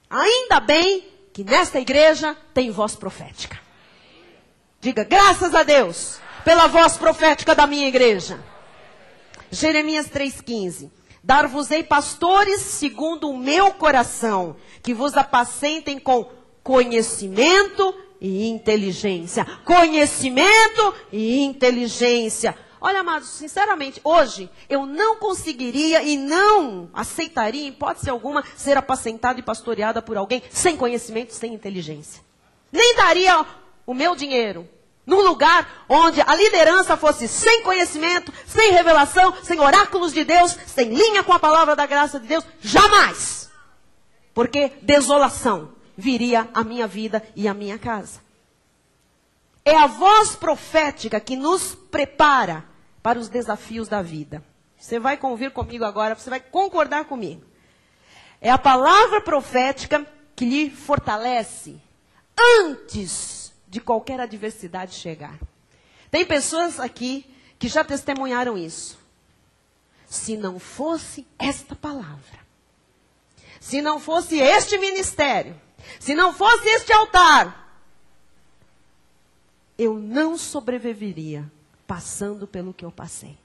Ainda bem que nesta igreja tem voz profética. Diga, graças a Deus, pela voz profética da minha igreja. Jeremias 3,15. Dar-vos-ei pastores segundo o meu coração, que vos apacentem com conhecimento e inteligência. Conhecimento e inteligência. Olha, amados, sinceramente, hoje eu não conseguiria e não aceitaria, em hipótese alguma, ser apacentada e pastoreada por alguém sem conhecimento, sem inteligência. Nem daria o meu dinheiro num lugar onde a liderança fosse sem conhecimento, sem revelação, sem oráculos de Deus, sem linha com a palavra da graça de Deus. Jamais! Porque desolação viria à minha vida e à minha casa. É a voz profética que nos prepara para os desafios da vida. Você vai convir comigo agora, você vai concordar comigo. É a palavra profética que lhe fortalece antes de qualquer adversidade chegar. Tem pessoas aqui que já testemunharam isso. Se não fosse esta palavra, se não fosse este ministério, se não fosse este altar, eu não sobreviveria passando pelo que eu passei.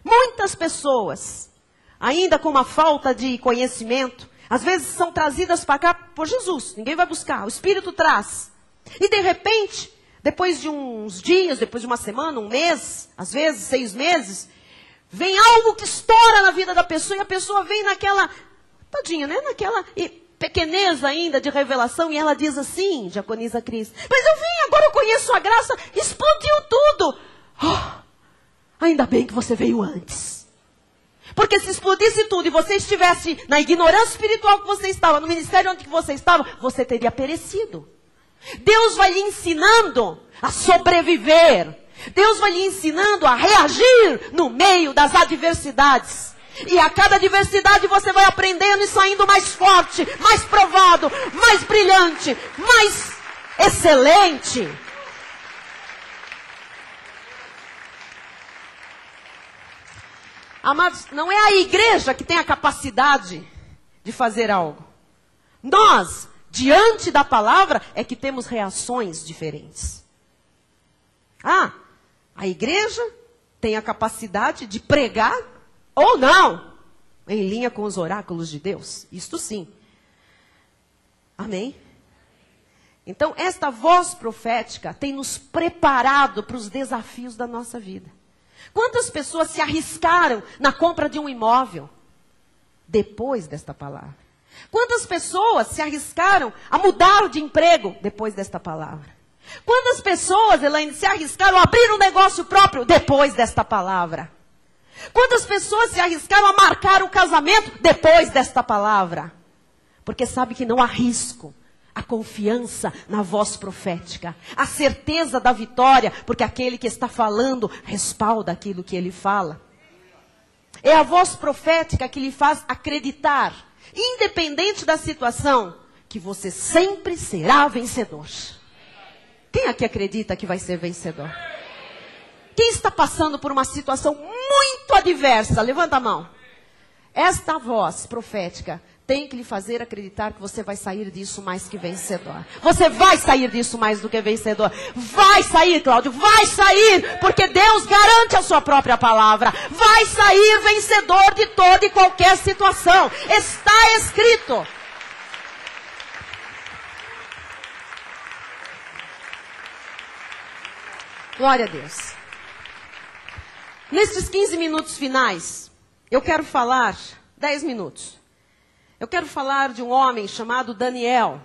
Muitas pessoas, ainda com uma falta de conhecimento, às vezes são trazidas para cá por Jesus. Ninguém vai buscar, o Espírito traz. E de repente, depois de uns dias, depois de uma semana, um mês, às vezes 6 meses, vem algo que estoura na vida da pessoa e a pessoa vem naquela, tadinha, né? Naquela pequeneza ainda de revelação, e ela diz assim, diaconisa Cris, mas eu vim, agora eu conheço a graça, explodiu tudo. Oh, ainda bem que você veio antes. Porque se explodisse tudo e você estivesse na ignorância espiritual que você estava, no ministério onde você estava, você teria perecido. Deus vai lhe ensinando a sobreviver. Deus vai lhe ensinando a reagir no meio das adversidades. E a cada adversidade você vai aprendendo e saindo mais forte, mais provado, mais brilhante, mais excelente. Amados, não é a igreja que tem a capacidade de fazer algo. Nós, diante da palavra, é que temos reações diferentes. Ah, a igreja tem a capacidade de pregar ou não, em linha com os oráculos de Deus. Isto sim. Amém? Então, esta voz profética tem nos preparado para os desafios da nossa vida. Quantas pessoas se arriscaram na compra de um imóvel depois desta palavra? Quantas pessoas se arriscaram a mudar de emprego depois desta palavra? Quantas pessoas, Elaine, se arriscaram a abrir um negócio próprio depois desta palavra? Quantas pessoas se arriscaram a marcar o casamento depois desta palavra? Porque sabe que não há risco. A confiança na voz profética. A certeza da vitória, porque aquele que está falando respalda aquilo que ele fala. É a voz profética que lhe faz acreditar, independente da situação, que você sempre será vencedor. Quem aqui acredita que vai ser vencedor? Quem está passando por uma situação muito adversa? Levanta a mão. Esta voz profética tem que lhe fazer acreditar que você vai sair disso mais que vencedor. Você vai sair disso mais do que vencedor. Vai sair, Cláudio, vai sair, porque Deus garante a sua própria palavra. Vai sair vencedor de toda e qualquer situação. Está escrito. Glória a Deus. Nesses 15 minutos finais, eu quero falar, 10 minutos. Eu quero falar de um homem chamado Daniel.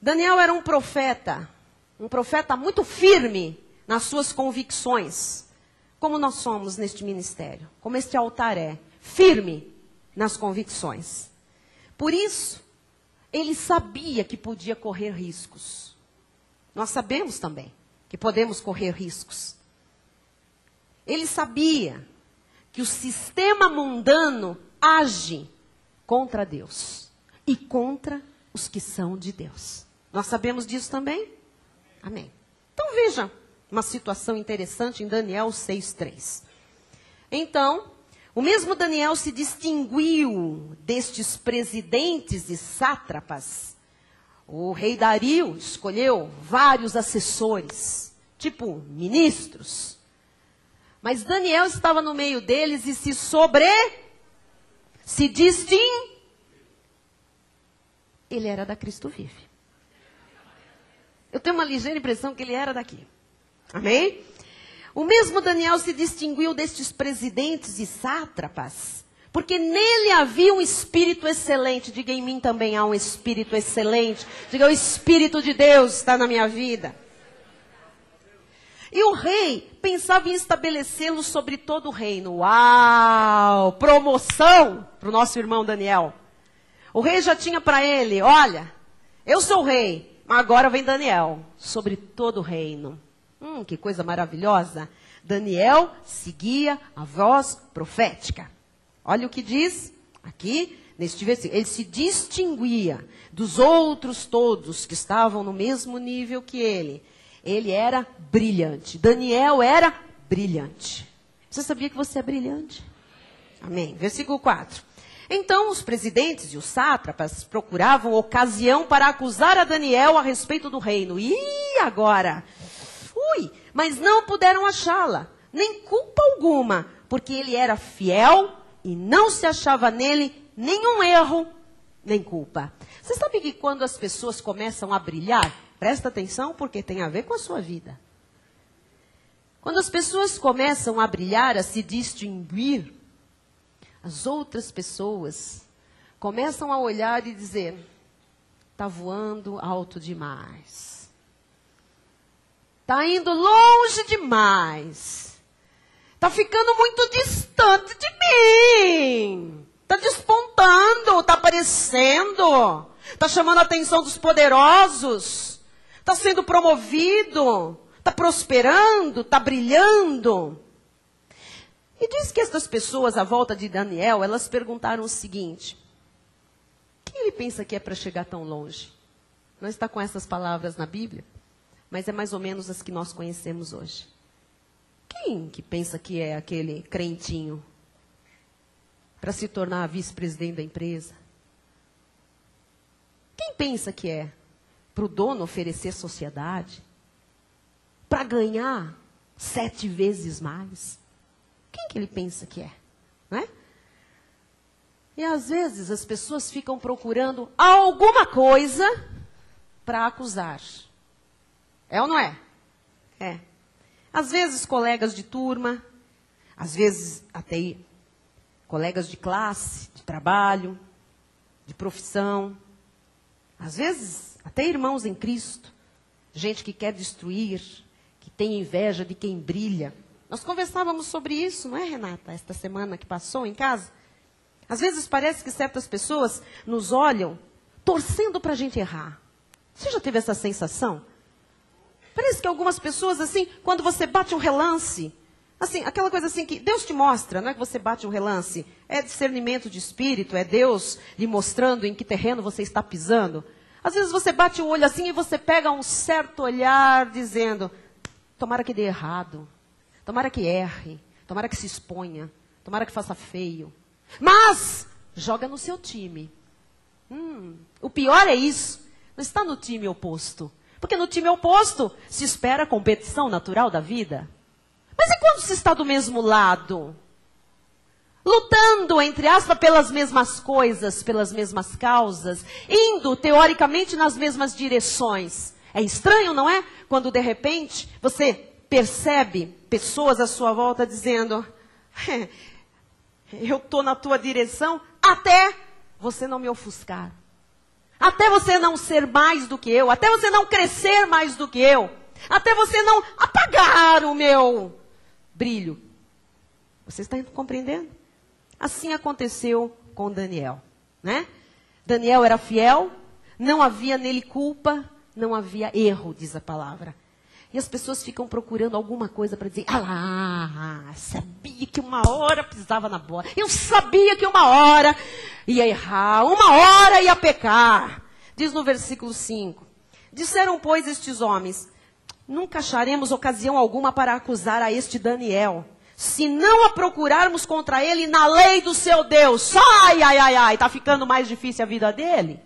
Daniel era um profeta muito firme nas suas convicções, como nós somos neste ministério, como este altar é, firme nas convicções. Por isso, ele sabia que podia correr riscos. Nós sabemos também que podemos correr riscos. Ele sabia que o sistema mundano age contra Deus e contra os que são de Deus. Nós sabemos disso também? Amém. Então veja uma situação interessante em Daniel 6:3. Então, o mesmo Daniel se distinguiu destes presidentes e sátrapas. O rei Dario escolheu vários assessores, tipo ministros. Mas Daniel estava no meio deles e se distinguiu. Ele era da Cristo Vive. Eu tenho uma ligeira impressão que ele era daqui. Amém? O mesmo Daniel se distinguiu destes presidentes e sátrapas, porque nele havia um espírito excelente. Diga, em mim também há um espírito excelente. Diga, o Espírito de Deus está na minha vida. E o rei pensava em estabelecê-lo sobre todo o reino. Uau! Promoção para o nosso irmão Daniel. O rei já tinha para ele, olha, eu sou o rei, mas agora vem Daniel, sobre todo o reino. Que coisa maravilhosa. Daniel seguia a voz profética. Olha o que diz aqui neste versículo. Ele se distinguia dos outros todos que estavam no mesmo nível que ele. Ele era brilhante. Daniel era brilhante. Você sabia que você é brilhante? Amém. Versículo 4. Então os presidentes e os sátrapas procuravam ocasião para acusar a Daniel a respeito do reino. E agora? Mas não puderam achá-la, nem culpa alguma, porque ele era fiel e não se achava nele nenhum erro, nem culpa. Você sabe que quando as pessoas começam a brilhar, presta atenção porque tem a ver com a sua vida. Quando as pessoas começam a brilhar, a se distinguir, as outras pessoas começam a olhar e dizer, está voando alto demais. Está indo longe demais. Está ficando muito distante de mim. Está despontando, está aparecendo. Está chamando a atenção dos poderosos. Está sendo promovido. Está prosperando, está brilhando. E diz que estas pessoas à volta de Daniel, elas perguntaram o seguinte. Quem ele pensa que é para chegar tão longe? Não está com essas palavras na Bíblia? Mas é mais ou menos as que nós conhecemos hoje. Quem que pensa que é aquele crentinho para se tornar vice-presidente da empresa? Quem pensa que é para o dono oferecer sociedade? Para ganhar 7 vezes mais? Quem que ele pensa que é? Não é? E às vezes as pessoas ficam procurando alguma coisa para acusar. É ou não é? É. Às vezes colegas de turma, às vezes até colegas de classe, de trabalho, de profissão. Às vezes até irmãos em Cristo. Gente que quer destruir, que tem inveja de quem brilha. Nós conversávamos sobre isso, não é, Renata? Esta semana que passou em casa. Às vezes parece que certas pessoas nos olham torcendo para a gente errar. Você já teve essa sensação? Parece que algumas pessoas, assim, quando você bate um relance, assim, aquela coisa assim que Deus te mostra, não é que você bate um relance, é discernimento de espírito, é Deus lhe mostrando em que terreno você está pisando. Às vezes você bate o olho assim e você pega um certo olhar dizendo, tomara que dê errado, tomara que erre, tomara que se exponha, tomara que faça feio. Mas joga no seu time. O pior é isso, não está no time oposto. Porque no time oposto se espera a competição natural da vida. Mas e quando se está do mesmo lado? Lutando, entre aspas, pelas mesmas coisas, pelas mesmas causas, indo, teoricamente, nas mesmas direções. É estranho, não é? Quando, de repente, você percebe pessoas à sua volta dizendo, eu estou na tua direção até você não me ofuscar. Até você não ser mais do que eu, até você não crescer mais do que eu, até você não apagar o meu brilho. Você está compreendendo? Assim aconteceu com Daniel, né? Daniel era fiel, não havia nele culpa, não havia erro, diz a palavra. E as pessoas ficam procurando alguma coisa para dizer, sabia que uma hora pisava na bola. Eu sabia que uma hora ia errar, uma hora ia pecar. Diz no versículo 5. Disseram, pois, estes homens, nunca acharemos ocasião alguma para acusar a este Daniel, se não a procurarmos contra ele na lei do seu Deus. Ai, está ficando mais difícil a vida dele.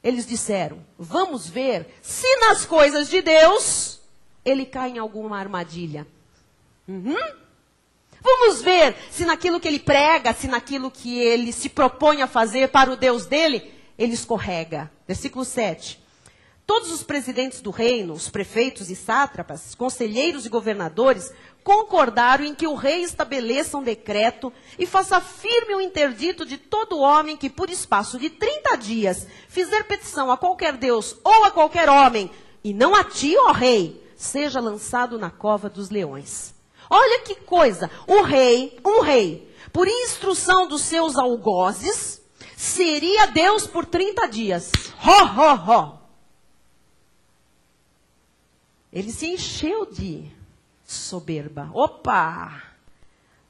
Eles disseram, vamos ver se nas coisas de Deus ele cai em alguma armadilha. Vamos ver se naquilo que ele prega, se naquilo que ele se propõe a fazer para o Deus dele, ele escorrega. Versículo 7. Todos os presidentes do reino, os prefeitos e sátrapas, conselheiros e governadores, concordaram em que o rei estabeleça um decreto e faça firme o interdito de todo homem que, por espaço de 30 dias, fizer petição a qualquer Deus ou a qualquer homem, e não a ti, ó rei, seja lançado na cova dos leões. Olha que coisa, um rei, por instrução dos seus algozes, seria Deus por 30 dias. Ele se encheu de soberba. Opa!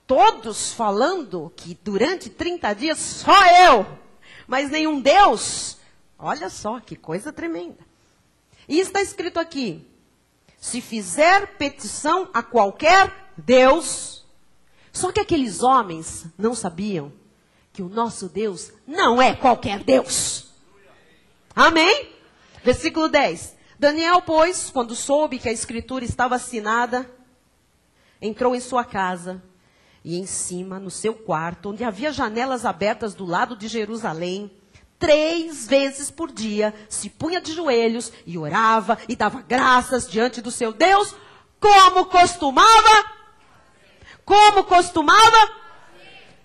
Todos falando que durante 30 dias só eu, mas nenhum Deus. Olha só, que coisa tremenda. E está escrito aqui, se fizer petição a qualquer Deus. Só que aqueles homens não sabiam que o nosso Deus não é qualquer Deus. Amém? Versículo 10. Daniel, pois, quando soube que a escritura estava assinada, entrou em sua casa e em cima, no seu quarto, onde havia janelas abertas do lado de Jerusalém, 3 vezes por dia, se punha de joelhos e orava e dava graças diante do seu Deus, como costumava. Como costumava.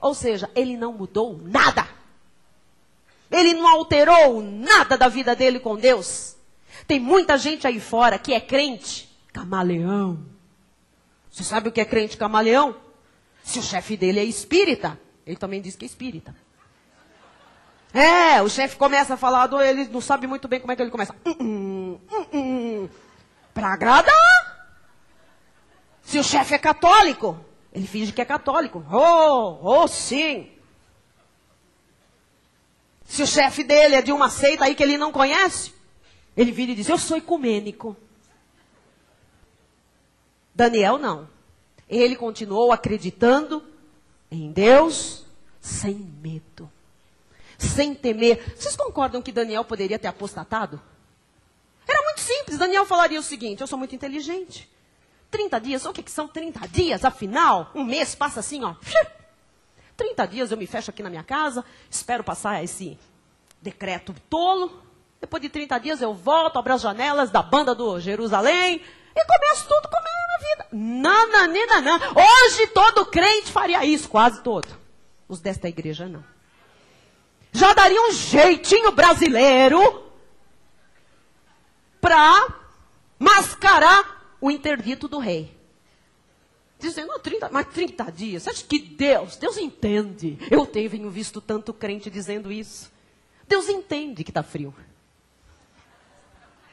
Ou seja, ele não mudou nada. Ele não alterou nada da vida dele com Deus. Tem muita gente aí fora que é crente camaleão. Você sabe o que é crente camaleão? Se o chefe dele é espírita, ele também diz que é espírita. O chefe começa a falar, ele não sabe muito bem como é que ele começa. Para agradar. Se o chefe é católico, ele finge que é católico. Sim. Se o chefe dele é de uma seita aí que ele não conhece, ele vira e diz, eu sou ecumênico. Daniel não. Ele continuou acreditando em Deus sem medo, sem temer. Vocês concordam que Daniel poderia ter apostatado? Era muito simples. Daniel falaria o seguinte, eu sou muito inteligente. 30 dias, o que são 30 dias? Afinal, um mês passa assim, 30 dias eu me fecho aqui na minha casa, espero passar esse decreto tolo. Depois de 30 dias eu volto, abro as janelas da banda do Jerusalém e começo tudo como é a minha vida. Não. Hoje todo crente faria isso, quase todo. Os desta igreja não. Já daria um jeitinho brasileiro para mascarar o interdito do rei. Dizendo, 30 dias, você acha que Deus entende? Eu tenho visto tanto crente dizendo isso. Deus entende que está frio.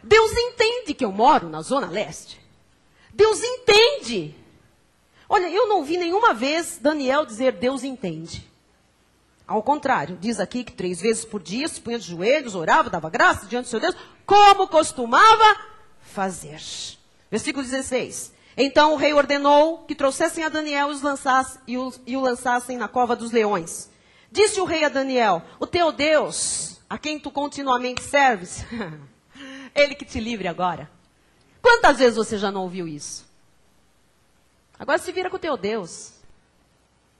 Deus entende que eu moro na Zona Leste. Deus entende. Olha, eu não vi nenhuma vez Daniel dizer Deus entende. Ao contrário, diz aqui que 3 vezes por dia se punha de joelhos, orava, dava graça diante do seu Deus, como costumava fazer. Versículo 16. Então o rei ordenou que trouxessem a Daniel e o lançassem na cova dos leões. Disse o rei a Daniel: o teu Deus, a quem tu continuamente serves, ele que te livre agora. Quantas vezes você já não ouviu isso? Agora se vira com o teu Deus.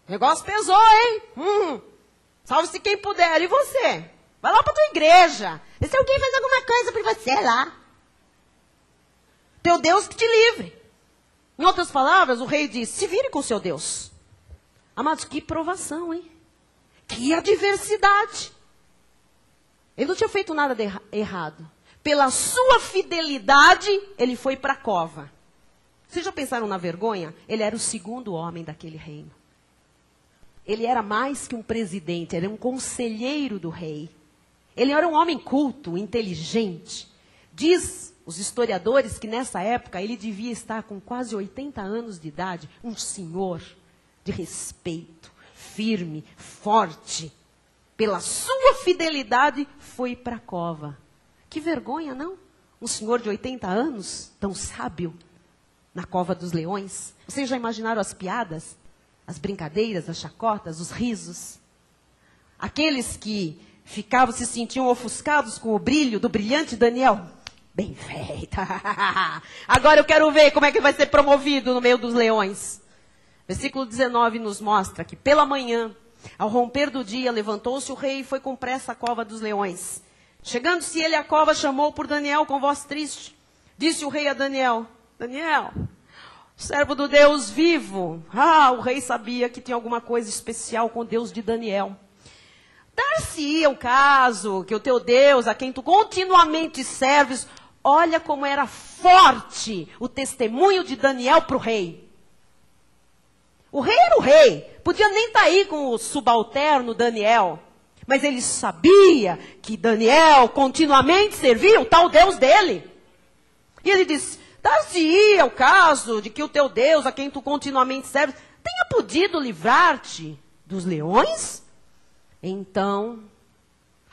O negócio pesou, hein? Salve-se quem puder. E você? Vai lá para tua igreja. E se alguém faz alguma coisa para você lá? Teu Deus que te livre. Em outras palavras, o rei disse: se vire com o seu Deus. Amados, que provação, hein? Que adversidade. Ele não tinha feito nada de errado. Pela sua fidelidade, ele foi para a cova. Vocês já pensaram na vergonha? Ele era o segundo homem daquele reino. Ele era mais que um presidente, ele era um conselheiro do rei. Ele era um homem culto, inteligente. Diz os historiadores que nessa época ele devia estar com quase 80 anos de idade. Um senhor de respeito, firme, forte. Pela sua fidelidade, foi para a cova. Que vergonha, não? Um senhor de 80 anos, tão sábio, na cova dos leões. Vocês já imaginaram as piadas? As brincadeiras, as chacotas, os risos? Aqueles que se sentiam ofuscados com o brilho do brilhante Daniel. Bem feita. Agora eu quero ver como é que vai ser promovido no meio dos leões. Versículo 19 nos mostra que pela manhã, ao romper do dia, levantou-se o rei e foi com pressa à cova dos leões. Chegando-se ele à cova, chamou por Daniel com voz triste. Disse o rei a Daniel: Daniel, servo do Deus vivo. O rei sabia que tinha alguma coisa especial com o Deus de Daniel. Dar-se-ia o caso que o teu Deus, a quem tu continuamente serves, olha como era forte o testemunho de Daniel para o rei. O rei era o rei, podia nem estar aí com o subalterno Daniel, mas ele sabia que Daniel continuamente servia o tal Deus dele. E ele disse: dar-se-ia o caso de que o teu Deus, a quem tu continuamente serves, tenha podido livrar-te dos leões? Então,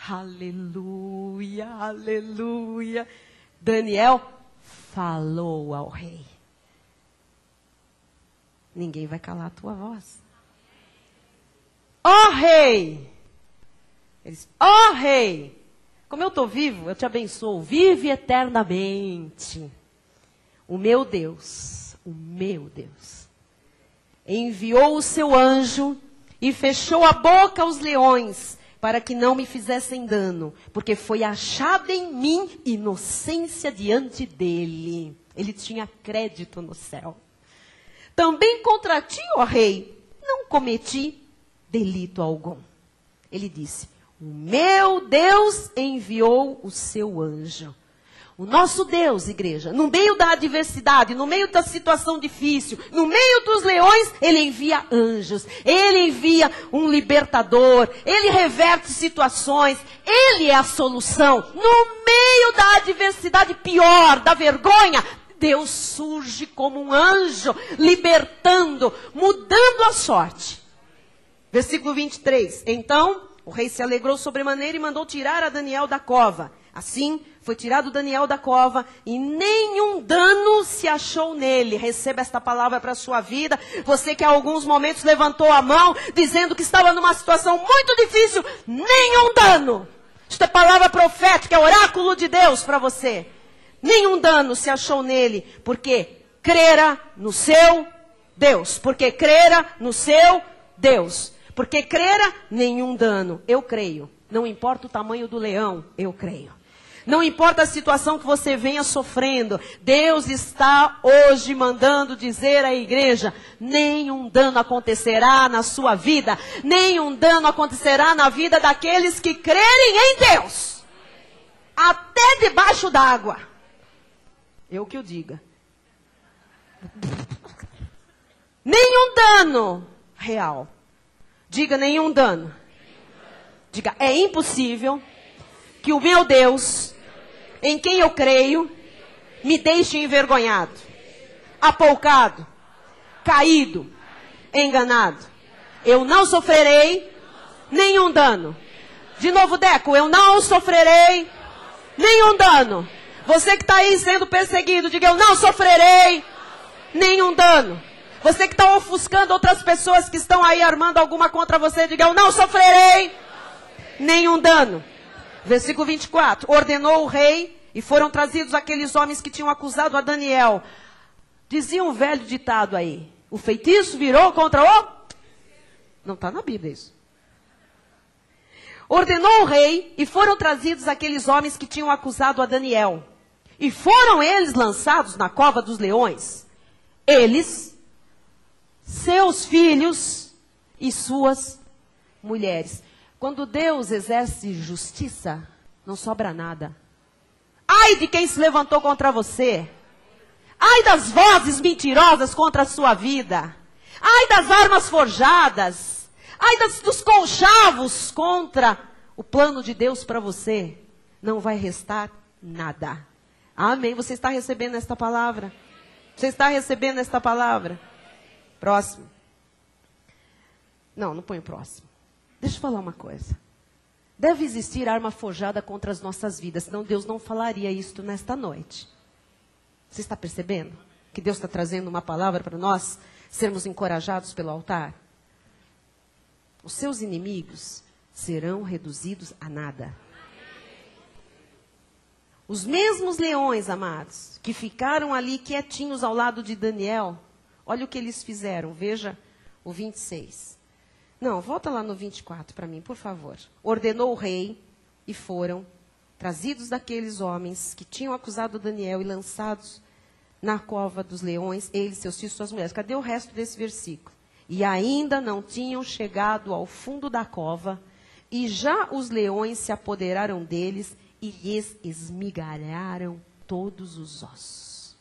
aleluia, aleluia, Daniel falou ao rei. Ninguém vai calar a tua voz. Ó rei! Ele disse: ó rei! Como eu estou vivo, eu te abençoo. Vive eternamente. O meu Deus, enviou o seu anjo e fechou a boca aos leões, para que não me fizessem dano, porque foi achada em mim inocência diante dele. Ele tinha crédito no céu. Também contra ti, ó rei, não cometi delito algum. Ele disse: o meu Deus enviou o seu anjo. O nosso Deus, igreja, no meio da adversidade, no meio da situação difícil, no meio dos leões, ele envia anjos, ele envia um libertador, ele reverte situações, ele é a solução. No meio da adversidade pior, da vergonha, Deus surge como um anjo, libertando, mudando a sorte. Versículo 23. Então, o rei se alegrou sobremaneira e mandou tirar a Daniel da cova. Assim, foi tirado Daniel da cova e nenhum dano se achou nele. Receba esta palavra para a sua vida. Você que há alguns momentos levantou a mão, dizendo que estava numa situação muito difícil. Nenhum dano. Esta é palavra profética, é oráculo de Deus para você. Nenhum dano se achou nele, porque crera no seu Deus. Porque crera no seu Deus. Porque crera, nenhum dano. Eu creio. Não importa o tamanho do leão, eu creio. Não importa a situação que você venha sofrendo, Deus está hoje mandando dizer à igreja: nenhum dano acontecerá na sua vida, nenhum dano acontecerá na vida daqueles que crerem em Deus. Até debaixo d'água. Eu que o diga. Nenhum dano real. Diga: nenhum dano. Diga: é impossível que o meu Deus, em quem eu creio, me deixe envergonhado, apoucado, caído, enganado. Eu não sofrerei nenhum dano. De novo, Deco: eu não sofrerei nenhum dano. Você que está aí sendo perseguido, diga: eu não sofrerei Nenhum dano. Você que está ofuscando outras pessoas que estão aí armando alguma contra você, diga, eu não sofrerei nenhum dano. Versículo 24. Ordenou o rei e foram trazidos aqueles homens que tinham acusado a Daniel. Dizia um velho ditado aí, o feitiço virou contra o... Não está na Bíblia isso. Ordenou o rei e foram trazidos aqueles homens que tinham acusado a Daniel. E foram eles lançados na cova dos leões. Eles, seus filhos e suas mulheres. Quando Deus exerce justiça, não sobra nada. Ai de quem se levantou contra você. Ai das vozes mentirosas contra a sua vida. Ai das armas forjadas. Ai dos conchavos contra o plano de Deus para você. Não vai restar nada. Amém. Você está recebendo esta palavra? Você está recebendo esta palavra? Próximo. Não põe o próximo. Deixa eu falar uma coisa. Deve existir arma forjada contra as nossas vidas, senão Deus não falaria isto nesta noite. Você está percebendo que Deus está trazendo uma palavra para nós sermos encorajados pelo altar? Os seus inimigos serão reduzidos a nada. Os mesmos leões, amados, que ficaram ali quietinhos ao lado de Daniel, olha o que eles fizeram, veja o 26. Não, volta lá no 24 para mim, por favor. Ordenou o rei e foram trazidos daqueles homens que tinham acusado Daniel e lançados na cova dos leões, eles, seus filhos e suas mulheres. Cadê o resto desse versículo? E ainda não tinham chegado ao fundo da cova, e já os leões se apoderaram deles e lhes esmigalharam todos os ossos.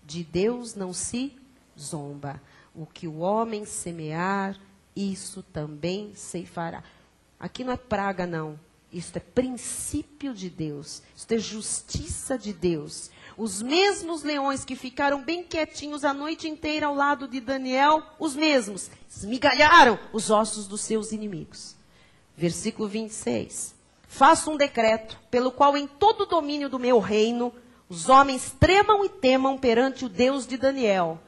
De Deus não se zomba. O que o homem semear, isso também ceifará. Aqui não é praga, não. Isso é princípio de Deus. Isso é justiça de Deus. Os mesmos leões que ficaram bem quietinhos a noite inteira ao lado de Daniel, os mesmos, esmigalharam os ossos dos seus inimigos. Versículo 26. Faço um decreto, pelo qual em todo o domínio do meu reino, os homens tremam e temam perante o Deus de Daniel.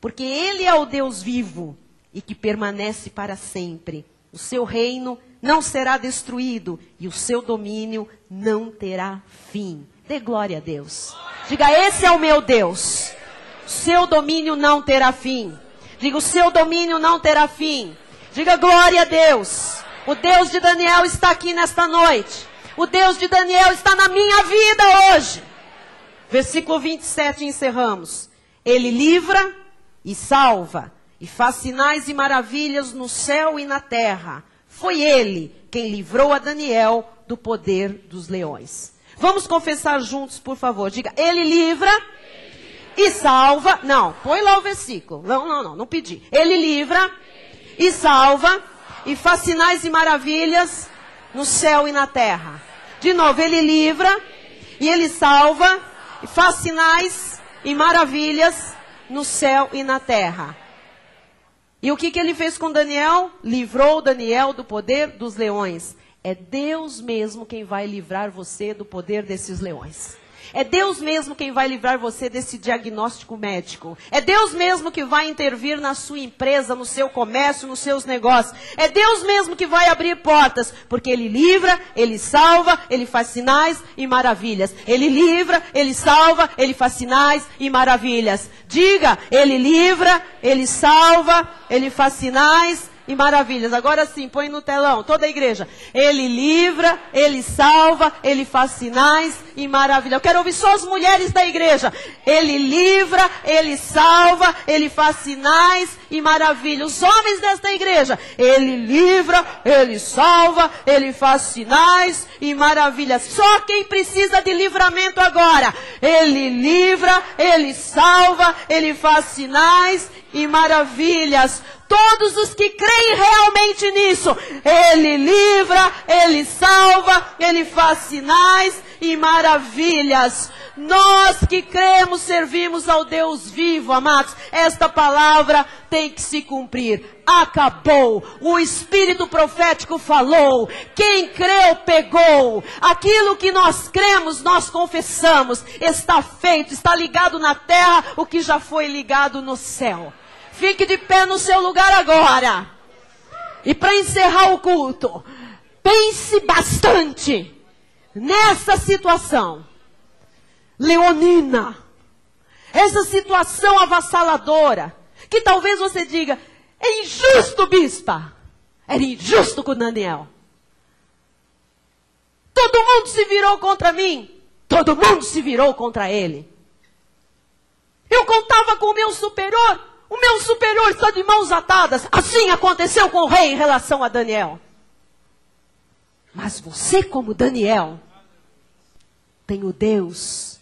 Porque ele é o Deus vivo e que permanece para sempre. O seu reino não será destruído e o seu domínio não terá fim. Dê glória a Deus. Diga, esse é o meu Deus. O seu domínio não terá fim. Diga, o seu domínio não terá fim. Diga, glória a Deus. O Deus de Daniel está aqui nesta noite. O Deus de Daniel está na minha vida hoje. Versículo 27, encerramos. Ele livra e salva, e faz sinais e maravilhas no céu e na terra. Foi ele quem livrou a Daniel do poder dos leões. Vamos confessar juntos, por favor. Diga, ele livra e salva. Não, põe lá o versículo. Não pedi. Ele livra e salva, e faz sinais e maravilhas no céu e na terra. De novo, ele livra e ele salva, e faz sinais e maravilhas no céu e na terra. E o que ele fez com Daniel? Livrou Daniel do poder dos leões. É Deus mesmo quem vai livrar você do poder desses leões. É Deus mesmo quem vai livrar você desse diagnóstico médico. É Deus mesmo que vai intervir na sua empresa, no seu comércio, nos seus negócios. É Deus mesmo que vai abrir portas, porque Ele livra, Ele salva, Ele faz sinais e maravilhas. Ele livra, Ele salva, Ele faz sinais e maravilhas. Diga, Ele livra, Ele salva, Ele faz sinais e maravilhas. Agora sim, põe no telão, toda a igreja. Ele livra, Ele salva, Ele faz sinais e maravilhas. Eu quero ouvir só as mulheres da igreja. Ele livra, Ele salva, Ele faz sinais e maravilhas. Os homens desta igreja. Ele livra, Ele salva, Ele faz sinais e maravilhas. Só quem precisa de livramento agora. Ele livra, Ele salva, Ele faz sinais e maravilhas. Todos os que creem realmente nisso, Ele livra, Ele salva, Ele faz sinais e maravilhas. Nós que cremos, servimos ao Deus vivo, amados. Esta palavra tem que se cumprir. Acabou. O Espírito profético falou. Quem creu, pegou. Aquilo que nós cremos, nós confessamos. Está feito, está ligado na terra o que já foi ligado no céu. Fique de pé no seu lugar agora. E para encerrar o culto, pense bastante nessa situação leonina, essa situação avassaladora, que talvez você diga, é injusto, bispa. Era injusto com Daniel. Todo mundo se virou contra mim. Todo mundo se virou contra ele. Eu contava com o meu superior está de mãos atadas. Assim aconteceu com o rei em relação a Daniel. Mas você, como Daniel, tem o Deus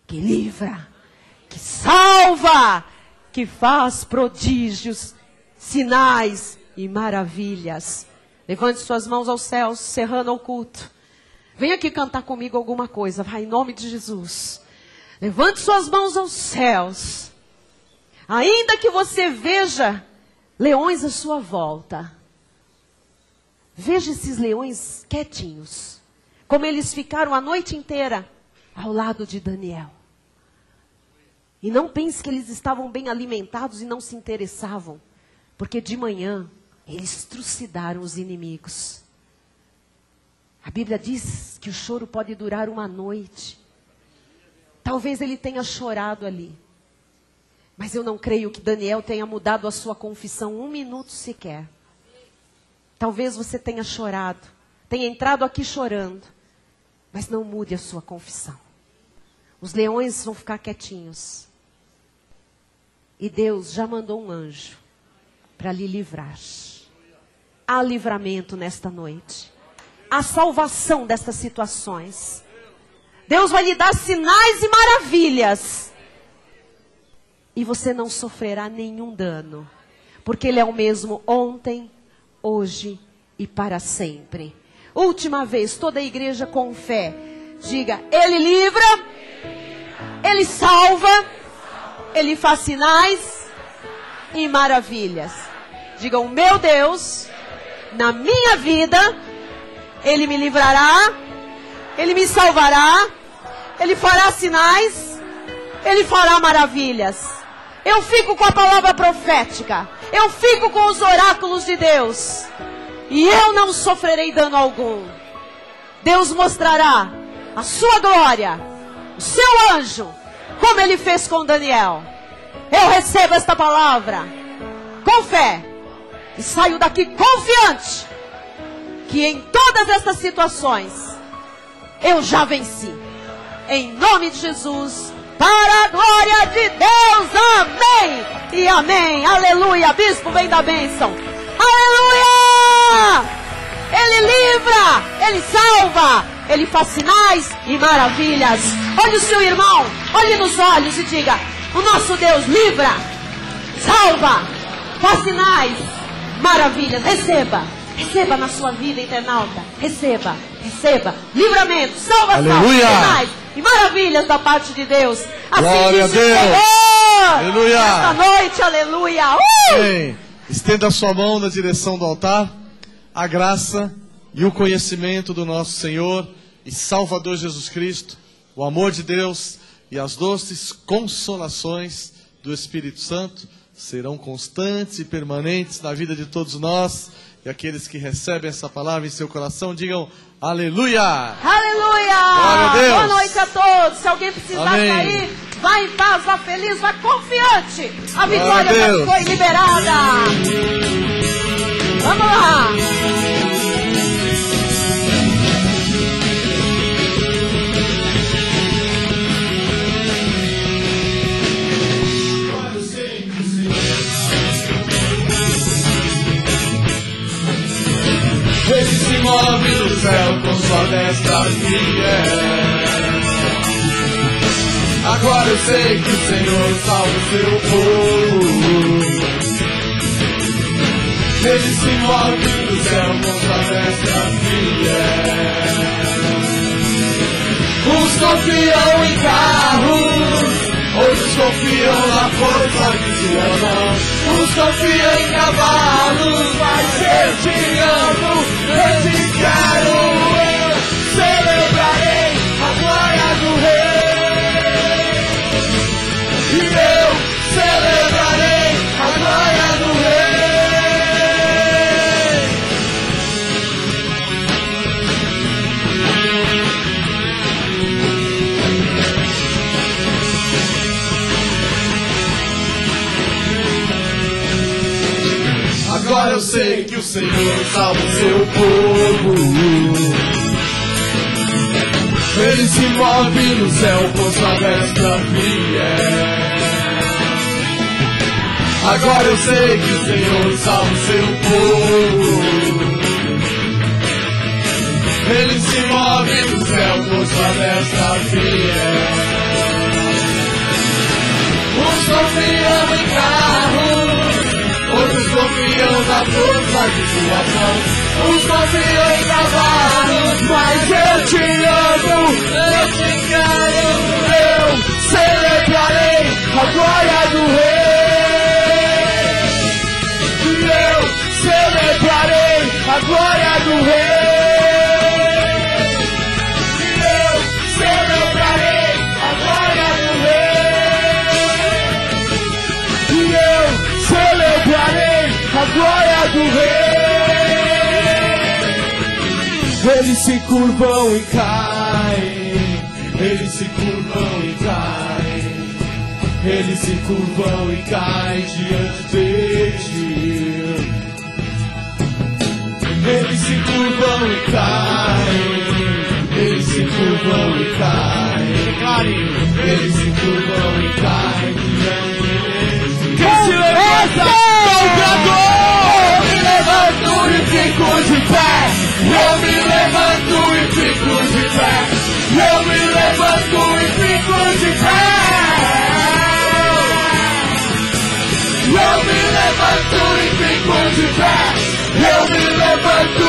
que livra, que salva, que faz prodígios, sinais e maravilhas. Levante suas mãos aos céus, cerrando o culto. Venha aqui cantar comigo alguma coisa, vai, em nome de Jesus. Levante suas mãos aos céus. Ainda que você veja leões à sua volta, veja esses leões quietinhos, como eles ficaram a noite inteira ao lado de Daniel. E não pense que eles estavam bem alimentados e não se interessavam, porque de manhã eles trucidaram os inimigos. A Bíblia diz que o choro pode durar uma noite. Talvez ele tenha chorado ali. Mas eu não creio que Daniel tenha mudado a sua confissão um minuto sequer. Talvez você tenha chorado, tenha entrado aqui chorando, mas não mude a sua confissão. Os leões vão ficar quietinhos. E Deus já mandou um anjo para lhe livrar. Há livramento nesta noite. Há salvação destas situações. Deus vai lhe dar sinais e maravilhas. E você não sofrerá nenhum dano. Porque Ele é o mesmo ontem, hoje e para sempre. Última vez, toda a igreja com fé. Diga, Ele livra, Ele salva, Ele faz sinais e maravilhas. Diga, o meu Deus, na minha vida, Ele me livrará, Ele me salvará, Ele fará sinais, Ele fará maravilhas. Eu fico com a palavra profética, eu fico com os oráculos de Deus, e eu não sofrerei dano algum. Deus mostrará a sua glória, o seu anjo, como Ele fez com Daniel. Eu recebo esta palavra com fé e saio daqui confiante que em todas estas situações eu já venci. Em nome de Jesus, para a glória de Deus, amém e amém, aleluia. Bispo, vem da bênção, aleluia. Ele livra, Ele salva, Ele faz sinais e maravilhas. Olhe o seu irmão, olhe nos olhos e diga, o nosso Deus livra, salva, faz sinais, maravilhas. Receba, receba na sua vida, internauta, receba, receba, livramento, salvação, sinais e maravilhas da parte de Deus. Assim glória a diz Deus. o Senhor, aleluia. Esta noite, aleluia. Amém. Estenda a sua mão na direção do altar. A graça e o conhecimento do nosso Senhor e Salvador Jesus Cristo, o amor de Deus e as doces consolações do Espírito Santo serão constantes e permanentes na vida de todos nós. E aqueles que recebem essa palavra em seu coração, digam aleluia! Aleluia! Glória a Deus! Boa noite a todos. Se alguém precisar amém. sair, vai em paz, vá feliz, vá confiante. A glória vitória a já foi liberada. Vamos lá! Ele se move no céu com sua destra fiel. Agora eu sei que o Senhor salva o seu povo. Ele se move no céu com sua destra fiel. O Uns confiam em carros, outros confiam na força de sua mão. Uns confiam em cavalos, mas eu te amo, eu te quero. Eu celebrarei a glória do Rei. E eu celebrarei a glória do Rei. Agora eu sei que o Senhor salva o seu povo. Ele se move no céu com sua destra fiel. Agora eu sei que o Senhor salva o seu povo. Ele se move no céu com sua destra fiel. Uns confiam em carros, outros confiam na força de sua mão. Uns confiam em cavalos, mas eu te amo, eu te quero. Eu celebrarei a glória do Rei. Eu celebrarei a glória do Rei. Eu celebrarei a glória do Rei. Eu celebrarei a glória do Rei. Eles se curvam e caem, eles se curvam e caem, eles se curvam e caem diante de ti. Eles se curvam e caem, eles se curvam e caem, eles se curvam e caem diante de ti. Quem se levanta, comprador, me levanto e fico de pé. Eu me levanto e fico de pé. Eu me levanto e fico de pé. Eu me levanto e fico de pé. Eu me levanto